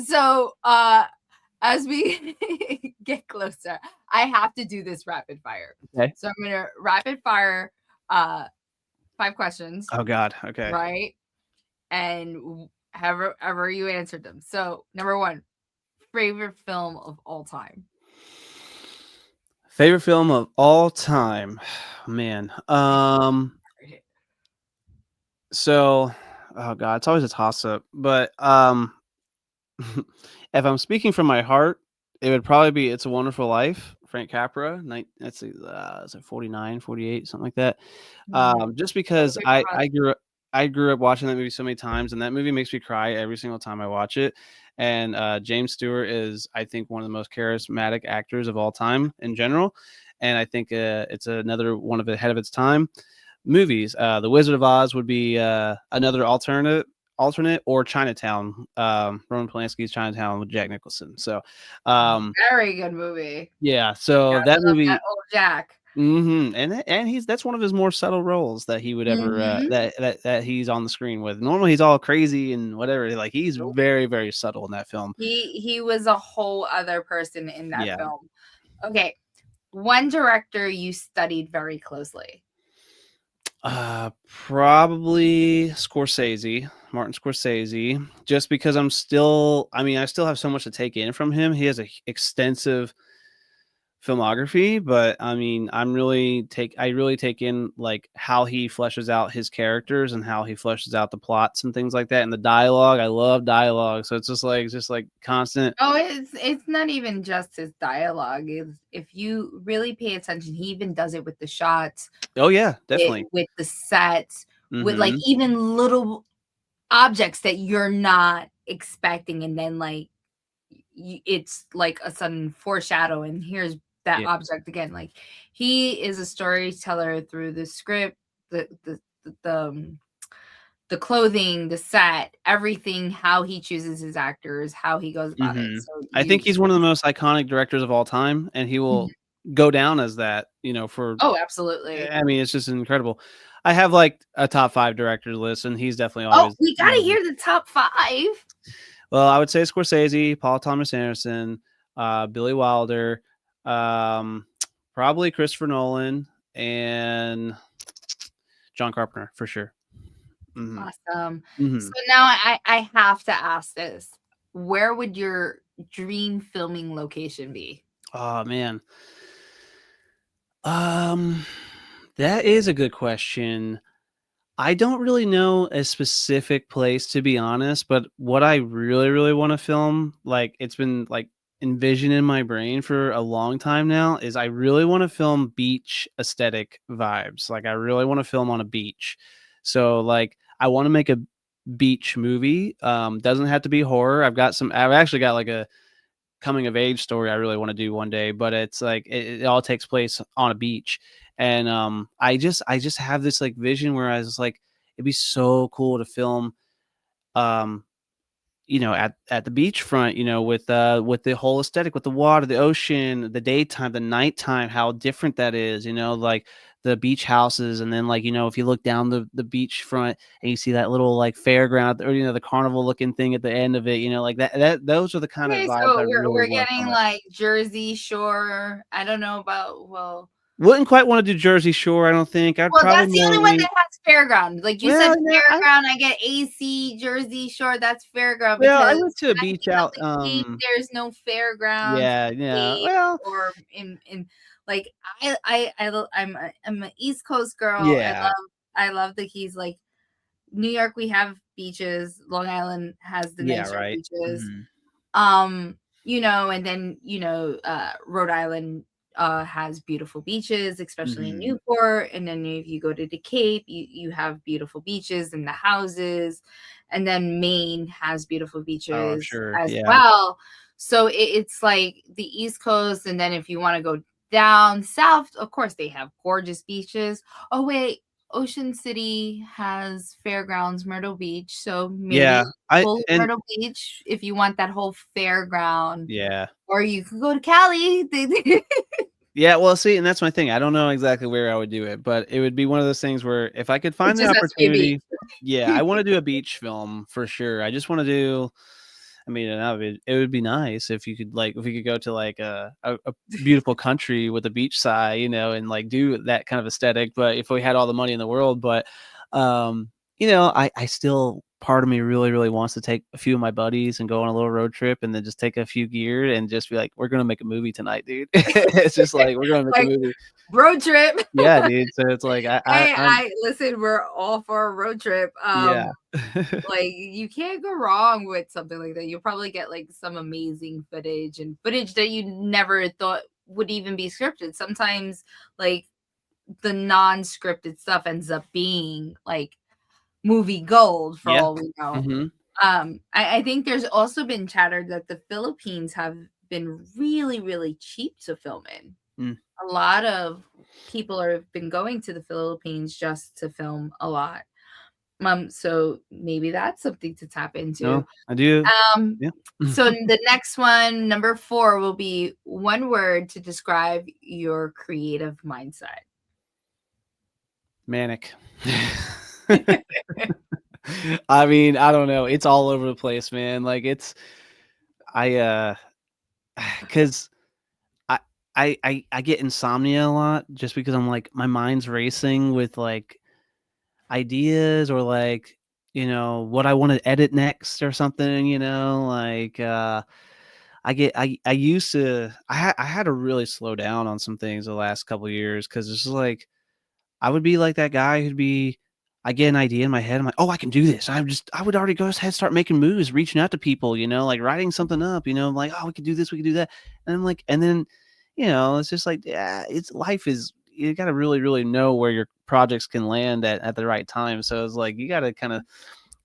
A: so as we get closer, I have to do this rapid fire.
B: Okay.
A: So I'm gonna rapid fire uh 5 questions,
B: Oh God. Okay.
A: right? And however you answered them. So number one, favorite film of all time.
B: Favorite film of all time. Man. So oh God, it's always a toss up. But if I'm speaking from my heart, it would probably be It's a Wonderful Life, Frank Capra. That's is it 49, 48, something like that.
A: Mhm.
B: Just
A: Go
B: because
A: Paper Rush.
B: I grew up watching that movie so many times, and that movie makes me cry every single time I watch it. And James Stewart is, I think, one of the most charismatic actors of all time in general. And I think it's another one of ahead of its time movies. The Wizard of Oz would be another alternate or Chinatown. Roman Polanski's Chinatown with Jack Nicholson. So,
A: Very good movie.
B: yeah. So
A: Gotta
B: that
A: love that
B: movie.
A: old Jack.
B: And he's that's one of his more subtle roles that he would ever
A: Mhm.
B: that he's on the screen with. Normally he's all crazy and whatever. Like he's
A: Nope.
B: very, very subtle in that film.
A: He was a whole other person in that
B: Yeah.
A: film. Okay. One director you studied very closely.
B: Probably Scorsese, Martin Scorsese, just because I still have so much to take in from him. He has a extensive filmography, but I mean, I really take in like how he fleshes out his characters and how he fleshes out the plots and things like that. And the dialogue, I love dialogue. So it's just like constant.
A: Oh, it's not even just his dialogue. It's, if you really pay attention, he even does it with the shots,
B: Oh yeah, definitely.
A: with the sets, with like
B: Mhm.
A: even little objects that you're not expecting, and then like it's like a sudden foreshadow, and here's that
B: Yeah.
A: object again. Like he is a storyteller through the script, the clothing, the set, everything, how he chooses his actors, how he goes about it.
B: Mhm.
A: So
B: I think
A: you
B: he's one of the most iconic directors of all time, and he
A: Mhm.
B: will go down as that, for
A: Oh, absolutely.
B: I mean, it's just incredible. I have, like, a top 5 director list, and he's definitely
A: Oh,
B: always
A: we
B: one
A: gotta
B: of them.
A: hear the top 5.
B: Well, I would say Scorsese, Paul Thomas Anderson, Billy Wilder, um, probably Christopher Nolan, and John Carpenter for sure. Mhm.
A: Awesome. So
B: Mhm.
A: now I have to ask this. Where would your dream filming location be?
B: Oh, man. Um, that is a good question. I don't really know a specific place, to be honest, but what I really, really wanna film, like, it's been, like, envisioned in my brain for a long time now, is I really wanna film beach aesthetic vibes. Like, I really wanna film on a beach. So, like, I wanna make a beach movie, doesn't have to be horror. I've actually got, like, a coming of age story I really want to do one day, but it's like it all takes place on a beach. And I just have this like vision where I was like, it'd be so cool to film um at the beachfront, with the whole aesthetic, with the water, the ocean, the daytime, the nighttime, how different that is, like the beach houses. And then, like, if you look down the beachfront and you see that little like fairground, or the carnival looking thing at the end of it, like that those are the kind of
A: Okay,
B: vibes I
A: so
B: really
A: we're
B: want to
A: getting
B: film at.
A: like Jersey Shore. I don't know about
B: Wouldn't quite want to do Jersey Shore, I don't think. I'd
A: well,
B: probably
A: that's the
B: more
A: only one
B: lean.
A: that has fairground. Like you said
B: Well, yeah,
A: fairground, I get AC, Jersey Shore, that's fairground
B: I
A: because
B: went to a
A: I
B: beach
A: think of
B: out.
A: the Cape, there's no fairgrounds
B: Yeah,
A: in the
B: yeah.
A: Cape
B: Well,
A: or in like I'm a East Coast girl.
B: yeah,
A: I love the Keys. Like New York, we have beaches. Long Island has the
B: yeah,
A: nicer
B: right.
A: beaches.
B: Mhm,
A: And then, Rhode Island has beautiful beaches, especially in
B: mhm.
A: Newport. And then if you go to the Cape, you have beautiful beaches and the houses. And then Maine has beautiful
B: Oh, I'm
A: beaches
B: sure.
A: as
B: Yeah.
A: well. So it's like the East Coast. And then if you want to go down south, of course, they have gorgeous beaches. Oh, wait. Ocean City has fairgrounds, Myrtle Beach. So maybe
B: Yeah. I
A: pull
B: and
A: Myrtle Beach if you want that whole fairground,
B: Yeah.
A: or you could go to Cali.
B: Yeah, well, see, and that's my thing. I don't know exactly where I would do it, but it would be one of those things where if I could
A: It
B: find the
A: just has to be a beach.
B: opportunity. Yeah, I wanna do a beach film for sure. I just wanna do I mean, and it would be nice if you could, like, if we could go to, like, a beautiful country with a beach side, and, like, do that kind of aesthetic, but if we had all the money in the world. But, um, I still part of me really, really wants to take a few of my buddies and go on a little road trip and then just take a few gear and just be like, "We're gonna make a movie tonight, dude." It's just like, "We're gonna make a
A: Like,
B: movie."
A: road trip.
B: Yeah, dude, so it's like
A: Hey,
B: I'm
A: I listen, we're all for a road trip.
B: yeah.
A: Like you can't go wrong with something like that. You'll probably get like some amazing footage and footage that you never thought would even be scripted. Sometimes like the non-scripted stuff ends up being like movie gold for
B: Yeah.
A: all we know.
B: Mhm.
A: I think there's also been chatter that the Philippines have been really, really cheap to film in.
B: Mm.
A: A lot of people have been going to the Philippines just to film a lot. So maybe that's something to tap into.
B: No, I do.
A: Um,
B: Yeah.
A: so the next one, number 4, will be one word to describe your creative mindset.
B: Manic. I mean, I don't know. It's all over the place, man. Like I cuz I I get insomnia a lot just because I'm like my mind's racing with like ideas or like, what I want to edit next or something, like I used to I had to really slow down on some things the last couple years cuz it's just like I would be like that guy who'd be I get an idea in my head. I'm like, "Oh, I can do this." I would already go ahead, start making moves, reaching out to people, like writing something up, I'm like, "Oh, we could do this, we could do that." And I'm like, and then, it's just like, yeah, it's life is you got to really, really know where your projects can land at the right time. So it's like you got to kind of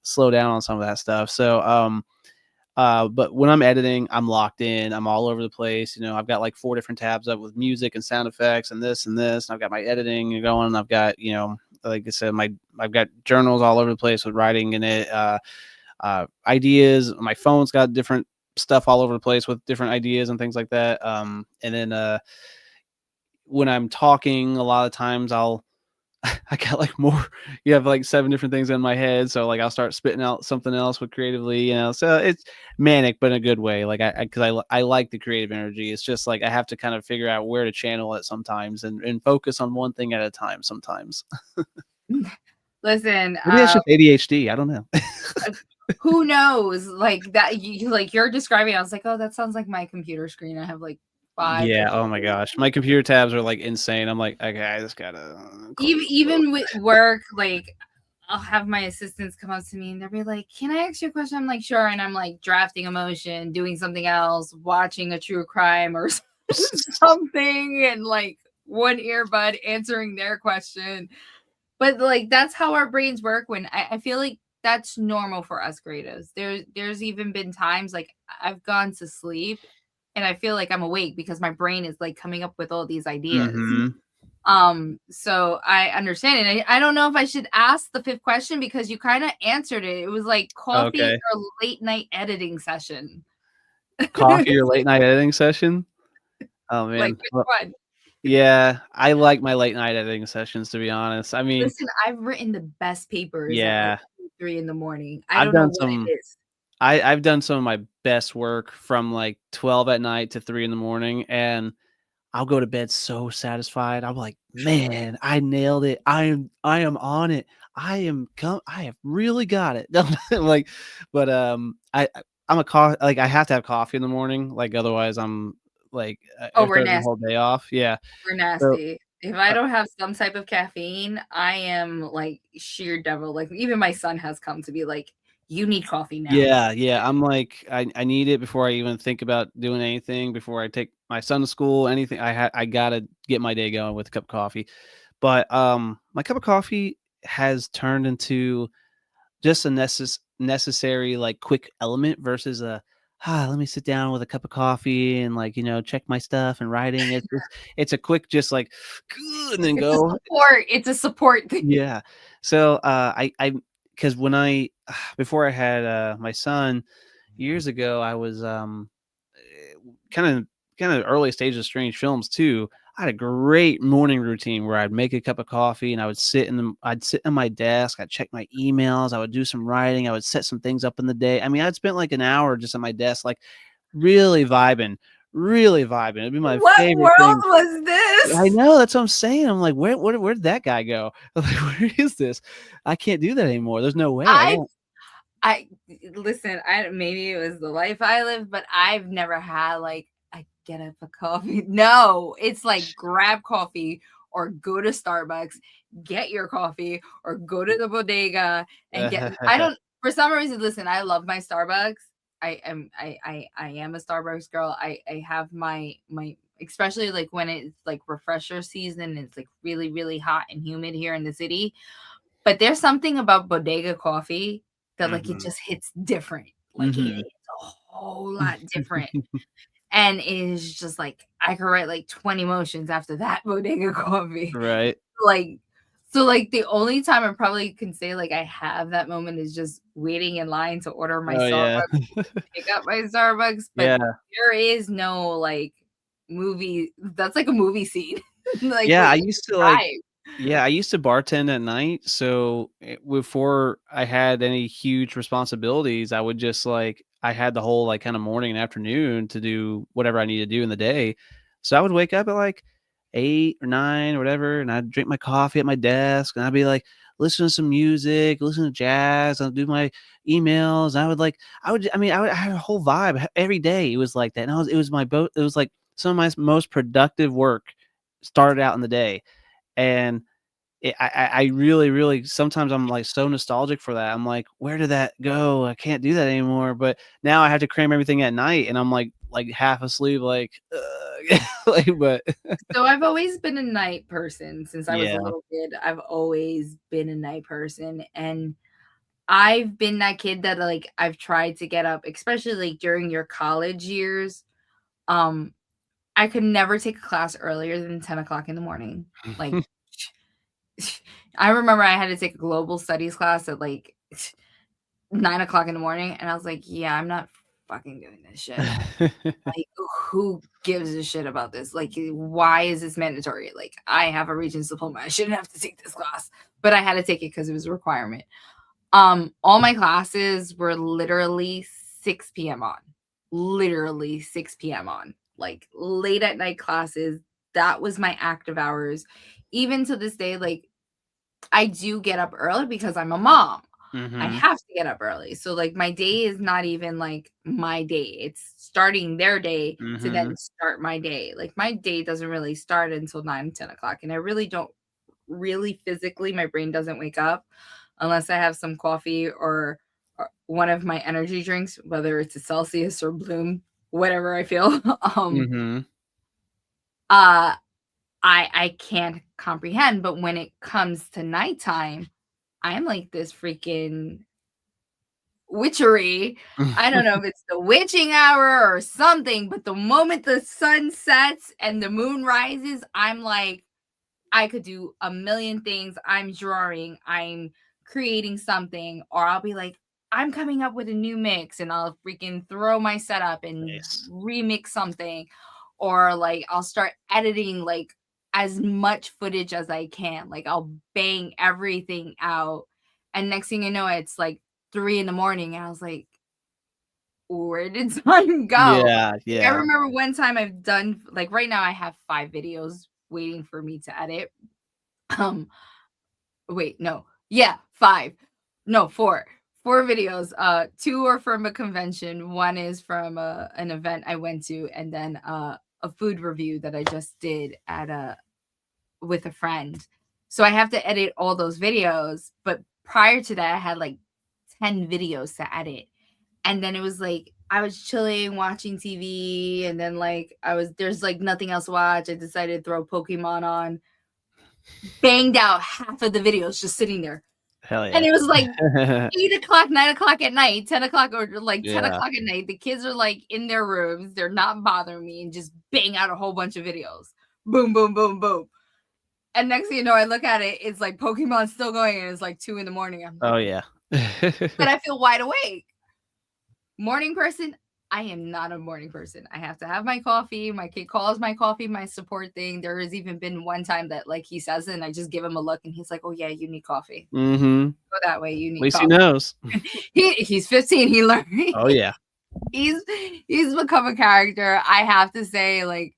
B: slow down on some of that stuff. So, but when I'm editing, I'm locked in. I'm all over the place. I've got like 4 different tabs up with music and sound effects and this and this. And I've got my editing going. I've got, like I said, I've got journals all over the place with writing in it, ideas. My phone's got different stuff all over the place with different ideas and things like that. And then when I'm talking, a lot of times I got like more. You have like 7 different things in my head, so like I'll start spitting out something else with creatively, So it's manic, but in a good way. Like because I like the creative energy. It's just like I have to kind of figure out where to channel it sometimes and focus on one thing at a time sometimes.
A: Listen,
B: Maybe that's just ADHD, I don't know.
A: uh, who knows? Like that, like you're describing. I was like, oh, that sounds like my computer screen. I have like five
B: Yeah,
A: different.
B: oh my gosh. My computer tabs are, like, insane. I'm like, "Okay, I just gotta close
A: Even with work, like I'll have my assistants come up to me and they'll be like, "Can I ask you a question?" I'm like, "Sure." And I'm like drafting a motion, doing something else, watching a true crime or something, and like one earbud answering their question. But like that's how our brains work. When I feel like that's normal for us creatives. There's even been times like I've gone to sleep and I feel like I'm awake because my brain is like coming up with all these ideas.
B: Mhm.
A: So I understand it. I don't know if I should ask the fifth question because you kind of answered it. It was like coffee
B: Okay.
A: or late night editing session.
B: Coffee or late night editing session? Oh,
A: Like
B: man.
A: which
B: Well,
A: one?
B: yeah, I like my late night editing sessions, to be honest. I mean,
A: Listen, I've written the best papers at like
B: yeah,
A: 3 in the morning. I
B: I've
A: don't know
B: done
A: what
B: some
A: it is.
B: I've done some of my best work from, like, 12 at night to 3 in the morning, and I'll go to bed so satisfied. I'm like, "Man, I nailed it. I am on it. I have really got it." Like, but, I'm a like, I have to have coffee in the morning, like, otherwise I'm, like,
A: Oh,
B: it
A: we're
B: throws the
A: nasty.
B: whole day off. Yeah.
A: We're
B: So,
A: nasty. If I
B: uh
A: don't have some type of caffeine, I am like sheer devil. Like even my son has come to be like, "You need coffee now."
B: yeah, yeah, I'm like, I need it before I even think about doing anything, before I take my son to school, anything. I gotta get my day going with a cup of coffee. But, my cup of coffee has turned into just a necessary, like, quick element versus a, let me sit down with a cup of coffee and, like, check my stuff and writing." It's a quick just like, and then
A: It's a
B: go.
A: support. It's a support thing.
B: Yeah. So, I because when I before I had, my son years ago, I was, kinda early stages of Strange Films too. I had a great morning routine where I'd make a cup of coffee and I'd sit in my desk, I'd check my emails, I would do some writing, I would set some things up in the day. I mean, I'd spent like an hour just at my desk, like really vibing, really vibing. It'd be my
A: What
B: favorite
A: world
B: thing.
A: was
B: I
A: this?
B: know, that's what I'm saying. I'm like, where'd that guy go? Like, where is this? I can't do that anymore. There's no way. I
A: I
B: won't.
A: I listen, I maybe it was the life I lived, but I've never had like I get up a coffee. No, it's like grab coffee or go to Starbucks, get your coffee, or go to the bodega and get I don't for some reason, listen, I love my Starbucks. I am a Starbucks girl. I have my especially like when it's like refresher season, it's like really, really hot and humid here in the city. But there's something about bodega coffee that, like, it
B: Mhm.
A: just hits different. Like,
B: Mhm.
A: it's a whole lot different, and it is just, like, I could write, like, 20 motions after that bodega coffee.
B: Right.
A: Like like, the only time I probably can say, like, I have that moment is just waiting in line to order my
B: Oh, yeah.
A: Starbucks, pick up my Starbucks, but
B: Yeah.
A: there is no, like, movie that's like a movie scene, like,
B: Yeah,
A: where
B: I
A: you
B: used to, like
A: drive.
B: yeah, I used to bartend at night, so, before I had any huge responsibilities, I would just, like I had the whole, like, kinda morning and afternoon to do whatever I need to do in the day. So I would wake up at, like, 8 or 9 or whatever, and I'd drink my coffee at my desk, and I'd be, like, listening to some music, listen to jazz, I'll do my emails, I had a whole vibe every day, it was like that, and it was, like, some of my most productive work started out in the day. And I really, really sometimes I'm, like, so nostalgic for that. I'm like, "Where did that go? I can't do that anymore." But now I have to cram everything at night, and I'm, like, half asleep, like, "Ugh." Like, but
A: So I've always been a night person since I was a
B: yeah.
A: little kid. I've always been a night person, and I've been that kid that, like, I've tried to get up, especially, like, during your college years. Um, I could never take a class earlier than 10 o'clock in the morning. Like, I remember I had to take a global studies class at, like, 9 o'clock in the morning, and I was like, "Yeah, I'm not fucking doing this shit." Like, who gives a shit about this? Like, why is this mandatory? Like, I have a Regents diploma. I shouldn't have to take this class, but I had to take it because it was a requirement. All my classes were literally 6 p.m. on. Literally 6 p.m. on. Like late at night classes. That was my active hours. Even to this day, like I do get up early because I'm a mom. I
B: Mhm.
A: have to get up early. So, like, my day is not even, like, my day. It's starting their day to then
B: Mhm.
A: start my day. Like, my day doesn't really start until 9, 10 o'clock, and I really don't really physically my brain doesn't wake up unless I have some coffee or one of my energy drinks, whether it's a Celsius or Bloom, whatever I feel. um,
B: Mhm.
A: uh, I can't comprehend, but when it comes to nighttime, I'm like this freaking witchery. I don't know if it's the witching hour or something, but the moment the sun sets and the moon rises, I'm like, I could do a million things. I'm drawing, I'm creating something, or I'll be like, I'm coming up with a new mix and I'll freaking throw my setup and
B: Nice.
A: remix something. Or like I'll start editing like as much footage as I can. Like I'll bang everything out. And next thing you know, it's like 3 in the morning. And I was like, where did time go?
B: Yeah,
A: Like I
B: yeah.
A: remember one time I've done like right now I have 5 videos waiting for me to edit. Um, wait, no. Yeah, 5. No, 4. 4 videos. 2 are from a convention, 1 is from, an event I went to, and then, a food review that I just did at a with a friend. So I have to edit all those videos, but prior to that, I had, like, 10 videos to edit. And then it was like, I was chilling, watching TV, and then, like, there's, like, nothing else to watch. I decided to throw Pokemon on, banged out half of the videos just sitting there.
B: Hell
A: And
B: yeah.
A: it was like 8 o'clock, 9 o'clock at night, 10 o'clock, or like 10
B: Yeah.
A: o'clock at night. The kids are like in their rooms. They're not bothering me and just bang out a whole bunch of videos. Boom, boom, boom, boom. And next thing you know, I look at it, it's like Pokemon's still going and it's like 2 in the morning. I'm like,
B: Oh, yeah.
A: but I feel wide awake. Morning person, I am not a morning person. I have to have my coffee. My kid calls my coffee my support thing. There has even been one time that like he says it and I just give him a look and he's like, oh yeah, you need coffee.
B: Mhm.
A: Go that way, you
B: At
A: need
B: least he
A: coffee.
B: knows.
A: He's 15. He learned.
B: Oh, yeah.
A: he's he's become a character. I have to say, like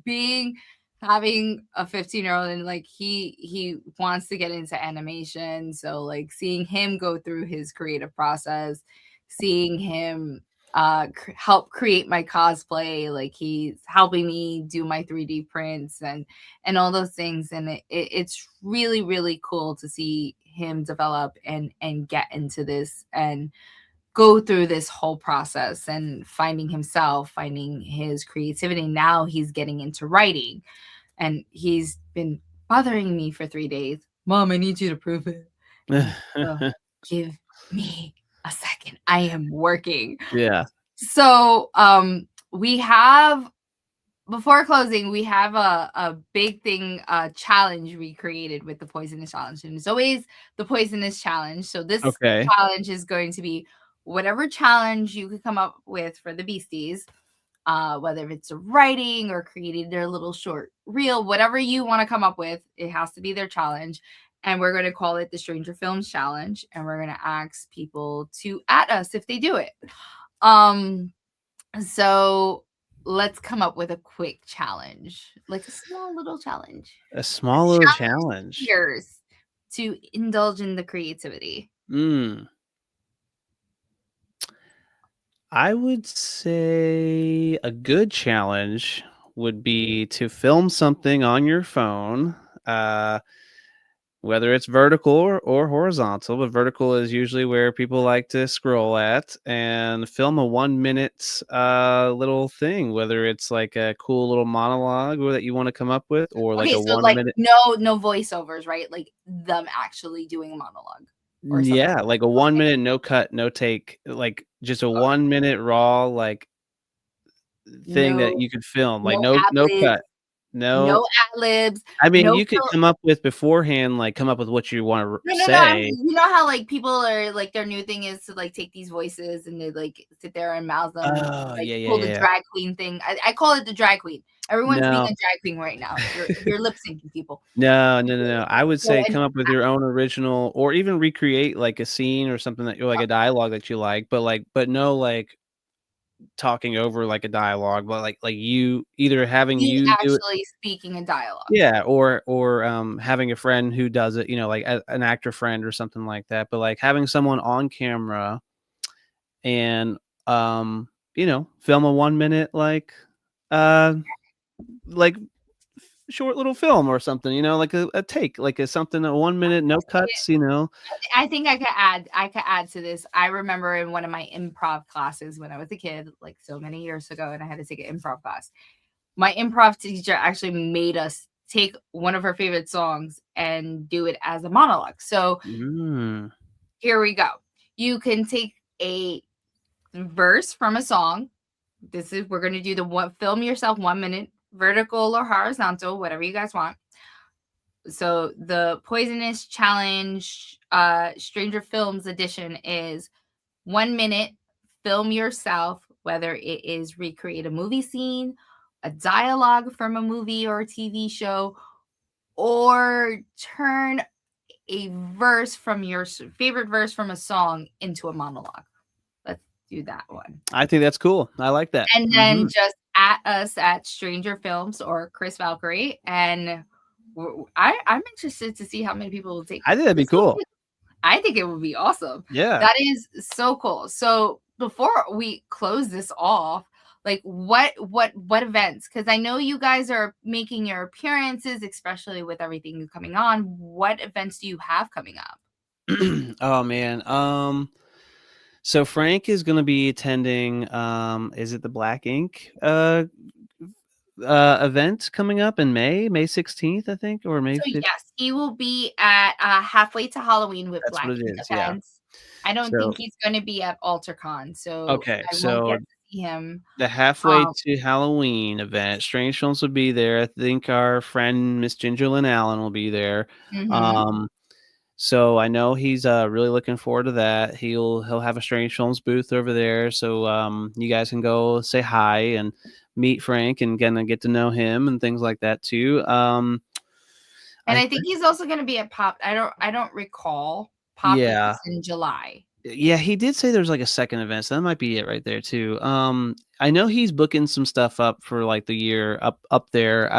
A: being having a 15-year-old and like he wants to get into animation. So like seeing him go through his creative process, seeing him help create my cosplay, like he's helping me do my 3D prints and all those things. And it's really, really cool to see him develop and get into this and go through this whole process and finding himself, finding his creativity. Now he's getting into writing and he's been bothering me for 3 days. Mom, I need you to prove it. I'm like, oh, give me a second. I am working.
B: Yeah.
A: So we have before closing, we have a big thing challenge we created with the poisonous challenge. And it's always the poisonous challenge. So this
B: Okay.
A: challenge is going to be whatever challenge you could come up with for the beasties, whether it's writing or creating their little short reel, whatever you want to come up with, it has to be their challenge. And we're going to call it the Stranger Films Challenge. And we're going to ask people to at us if they do it. Um, so let's come up with a quick challenge, like a small little challenge.
B: A
A: A
B: small little
A: challenge
B: challenge.
A: peers to indulge in the creativity.
B: Mm. I would say a good challenge would be to film something on your phone, uh, whether it's vertical or horizontal, but vertical is usually where people like to scroll at and film a 1 minute little thing, whether it's like a cool little monologue or that you want to come up with, or like
A: Okay,
B: a
A: so
B: one
A: like
B: minute.
A: no voiceovers, right? Like them actually doing a monologue or something.
B: Yeah, like a 1 minute, no cut, no take, like just a
A: Okay.
B: 1 minute raw, like thing that
A: No
B: you could film, like
A: no
B: no
A: ad-libs,
B: cut. No,
A: no ad-libs,
B: I mean,
A: no
B: you could come up with beforehand, like, come up with what you wanna
A: no, no, no,
B: say.
A: you know how, like, people are like, their new thing is to, like, take these voices and they, like, sit there and mouth them and,
B: Oh,
A: like,
B: yeah, yeah,
A: pull the
B: yeah, yeah.
A: drag queen thing. I call it the drag queen. Everyone's being a
B: No,
A: drag queen right now. You're lip syncing people.
B: no, no, no, no. I would
A: So
B: say
A: and
B: come up with your own original or even recreate, like, a scene or something that you like a dialogue that you like, but, like but no, like talking over like a dialogue, but like you either having
A: You
B: you do it.
A: actually speaking a dialogue.
B: Yeah, or having a friend who does it, like an actor friend or something like that. But like having someone on camera and film a 1 minute uh like short little film or something, like a take, like a something, a 1 minute, no cuts.
A: I think I could add to this. I remember in one of my improv classes when I was a kid, like so many years ago, and I had to take an improv class. My improv teacher actually made us take one of her favorite songs and do it as a monologue. So
B: Mm.
A: here we go. You can take a verse from a song. We're gonna do the one film yourself 1 minute, vertical or horizontal, whatever you guys want. So the Poisonous Challenge Stranger Films edition is 1 minute, film yourself, whether it is recreate a movie scene, a dialogue from a movie or a TV show, or turn a verse from your favorite verse from a song into a monologue. Let's do that one.
B: I think that's cool. I like that.
A: And then
B: Hmm.
A: just at us at Stranger Films or Chris Valkyrie. And I'm interested to see how many people will take
B: I think that'd be
A: this.
B: cool.
A: I think it would be awesome.
B: Yeah.
A: That is so cool. So before we close this off, like what events? Because I know you guys are making your appearances, especially with everything coming on. What events do you have coming up?
B: Oh man. So Frank is going to be attending. Is it the Black Ink event coming up in May 16th, I think, or May
A: So
B: 5th?
A: yes, he will be at halfway to Halloween with
B: That's
A: Black
B: what it
A: Ink
B: is. Yeah.
A: events. I don't think
B: So
A: he's going to be at AlterCon, so
B: okay,
A: I won't
B: so
A: get to see him.
B: the halfway
A: Um,
B: to Halloween event, Strange Films will be there. I think our friend Miss Gingerlyn Allen will be there.
A: mhm.
B: Um, So I know he's really looking forward to that. He'll have a Strange Films booth over there, so you guys can go say hi and meet Frank and get to know him and things like that too.
A: And
B: I
A: I think he's also gonna be at Pop. I don't recall. Pop Ink
B: Yeah.
A: is in July.
B: Yeah, he did say there's like a second event, so that might be it right there too. I know he's booking some stuff up for like the year up there.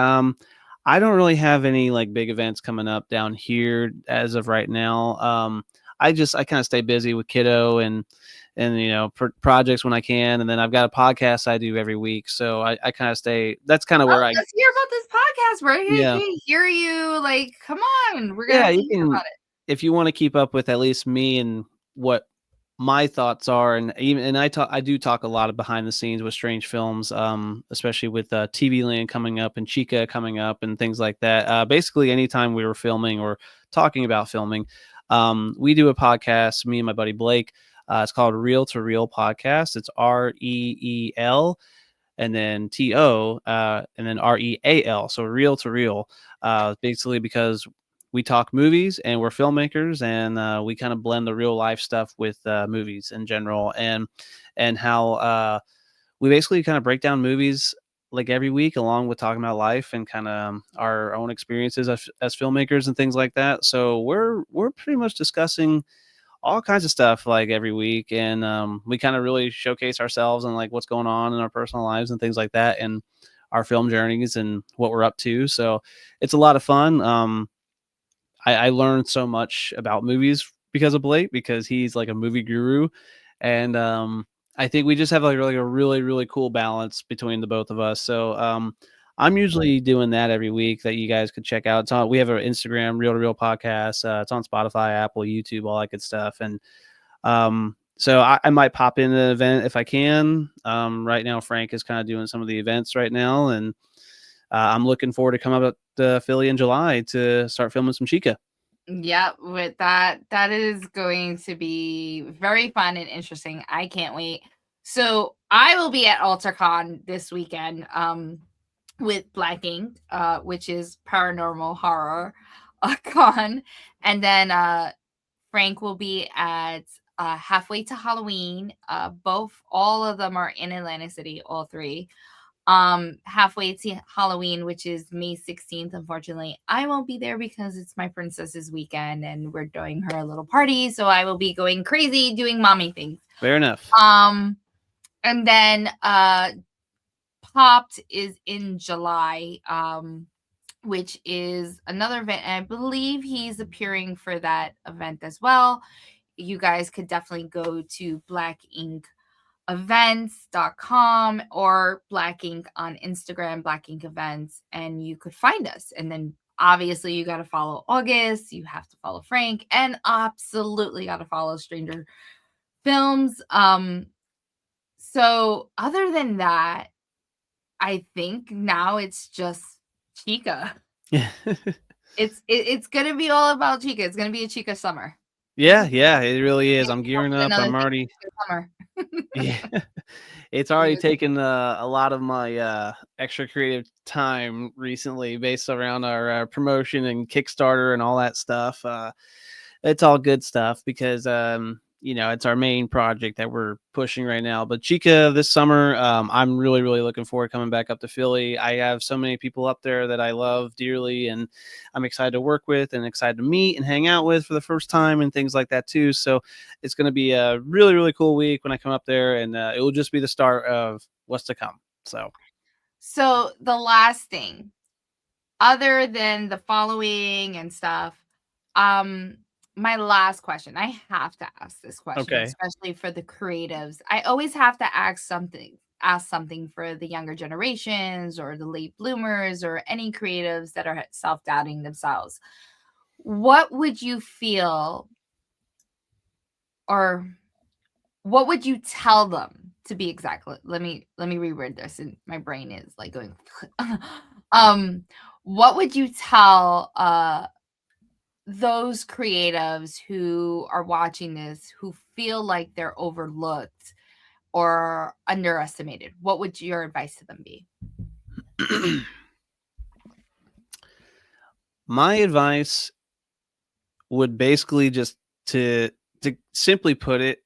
B: I don't really have any like big events coming up down here as of right now. I kind of stay busy with kiddo and projects when I can, and then I've got a podcast I do every week, so I kind of stay. That's kind of
A: Oh,
B: where I
A: let's hear about this podcast. We're here
B: yeah.
A: to hear you. Like, come on, we're gonna
B: Yeah,
A: have to
B: you
A: hear
B: can
A: about it.
B: if you wanna keep up with at least me and what my thoughts are, and I do talk a lot of behind the scenes with Strange Films, especially with, TV Land coming up and Chica coming up and things like that. Basically, anytime we were filming or talking about filming, we do a podcast, me and my buddy Blake. It's called Reel to Reel Podcast. It's REEL and then TO, and then REAL. So Reel to Reel, basically because we talk movies and we're filmmakers and we kind of blend the real life stuff with movies in general and how we basically kind of break down movies like every week along with talking about life and kind of our own experiences as filmmakers and things like that. So we're pretty much discussing all kinds of stuff like every week, and we kind of really showcase ourselves and like what's going on in our personal lives and things like that and our film journeys and what we're up to. So it's a lot of fun. I learned so much about movies because of Blake, because he's like a movie guru, and I think we just have like a really really cool balance between the both of us. So I'm usually doing that every week that you guys could check out. We have our Instagram, Real to Real Podcast. It's on Spotify, Apple, YouTube, all that good stuff. And so I might pop in an event if I can. Right now, Frank is kind of doing some of the events right now, and I'm looking forward to come up to Philly in July to start filming some Chica.
A: Yeah, with that is going to be very fun and interesting. I can't wait. So I will be at AlterCon this weekend with Black Ink, which is paranormal horror con. And then Frank will be at halfway to Halloween. All of them are in Atlantic City, all three. Halfway to Halloween, which is May 16th. Unfortunately, I won't be there because it's my princess's weekend and we're doing her a little party, so I will be going crazy doing mommy things.
B: Fair enough.
A: Um And then Popped is in July, which is another event. And I believe he's appearing for that event as well. You guys could definitely go to blackinkevents.com or Black Ink on Instagram, Black Ink Events, and you could find us. And then obviously you got to follow August, you have to follow Frank, and absolutely got to follow Stranger Films. So other than that, I think now it's just Chica.
B: Yeah.
A: It's gonna be all about Chica. It's gonna be a Chica summer.
B: Yeah, yeah, it really is.
A: Can't
B: I'm
A: come up
B: gearing
A: with
B: up.
A: another
B: I'm
A: thing
B: already
A: for summer.
B: yeah. It's already
A: You
B: taken a lot of my extra creative time recently based around our promotion and Kickstarter and all that stuff. It's all good stuff because it's our main project that we're pushing right now. But Chica this summer, I'm really really looking forward to coming back up to Philly. I have so many people up there that I love dearly, and I'm excited to work with and excited to meet and hang out with for the first time and things like that too. So it's going to be a really really cool week when I come up there, and it will just be the start of what's to come. So
A: So the last thing, other than the following and stuff, um, my last question, I have to ask this question,
B: okay.
A: especially for the creatives. I always have to ask something for the younger generations or the late bloomers or any creatives that are self-doubting themselves. What would you feel, or what would you tell them, to be exact? Let me reword this, and my brain is like going um what would you tell those creatives who are watching this, who feel like they're overlooked or underestimated? What would your advice to them be?
B: My advice would basically just to simply put it,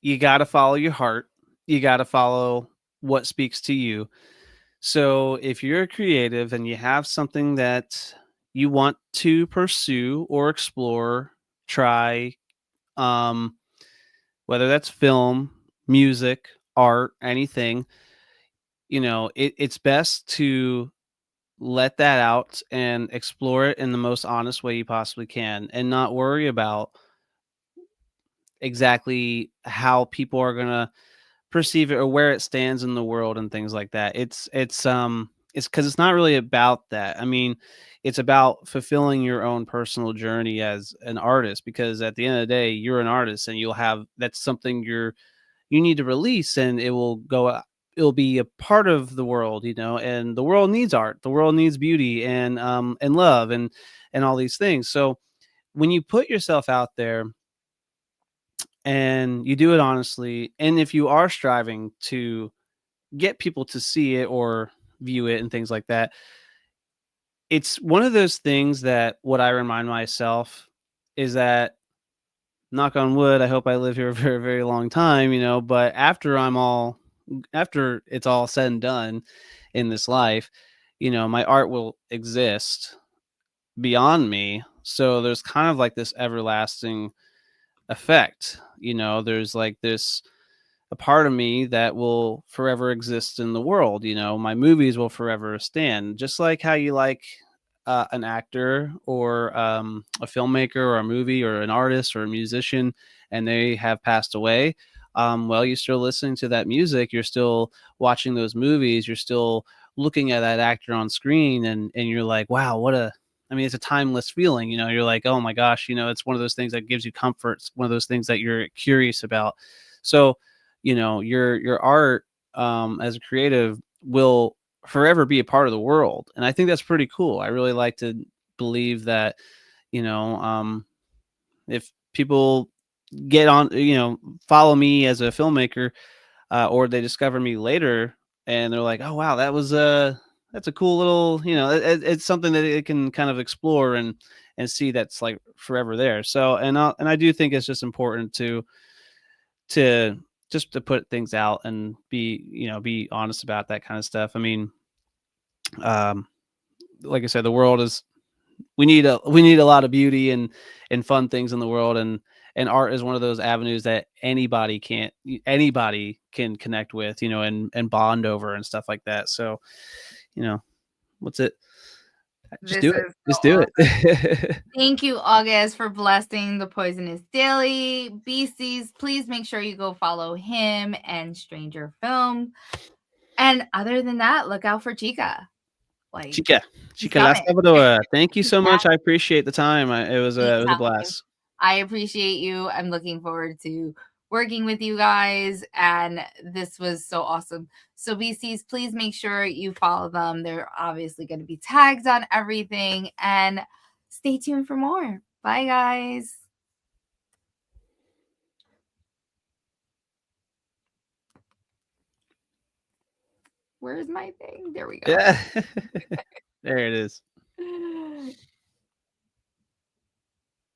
B: you got to follow your heart. You got to follow what speaks to you. So if you're a creative and you have something that you want to pursue or explore, try, um, whether that's film, music, art, anything, it's best to let that out and explore it in the most honest way you possibly can and not worry about exactly how people are going to perceive it or where it stands in the world and things like that. It's because it's not really about that. I mean, it's about fulfilling your own personal journey as an artist, because at the end of the day, you're an artist and you'll have that's something you need to release, and it will go it'll be a part of the world, and the world needs art. The world needs beauty and love and all these things. So when you put yourself out there and you do it honestly, and if you are striving to get people to see it or view it and things like that, it's one of those things that what I remind myself is that, knock on wood, I hope I live here a very very long time, but after it's all said and done in this life, my art will exist beyond me. So there's kind of like this everlasting effect. There's like this a part of me that will forever exist in the world. My movies will forever stand, just like how you like an actor or a filmmaker or a movie or an artist or a musician, and they have passed away. Well, you're still listening to that music, you're still watching those movies, you're still looking at that actor on screen, and you're like, wow, I mean, it's a timeless feeling. You're like, oh my gosh, it's one of those things that gives you comfort. It's one of those things that you're curious about. So, your art as a creative will forever be a part of the world, and I think that's pretty cool. I really like to believe that, if people get on, follow me as a filmmaker, or they discover me later and they're like, oh wow, that's a cool little, it's something that it can kind of explore and see that's like forever there. So and I do think it's just important to just to put things out and be honest about that kind of stuff. I mean, um like I said, the world is we need a lot of beauty and fun things in the world, and art is one of those avenues that anybody can connect with, and bond over and stuff like that. So, you know, what's it? Just
A: This
B: do it.
A: is so
B: Just do
A: awesome.
B: it.
A: Thank you, August, for blessing the Poisonous Daily. BCs, please make sure you go follow him and Stranger Film. And other than that, look out for Chica. Like,
B: Chica,
A: he's
B: Chica La
A: coming.
B: Salvadora. Thank you
A: He's
B: so much.
A: back.
B: I appreciate the time. It was a
A: Anytime.
B: blast.
A: I appreciate you. I'm looking forward to working with you guys. And this was so awesome. So, BCs, please make sure you follow them. They're obviously going to be tagged on everything. And stay tuned for more. Bye, guys. Where's my thing? There we go.
B: Yeah. There it is.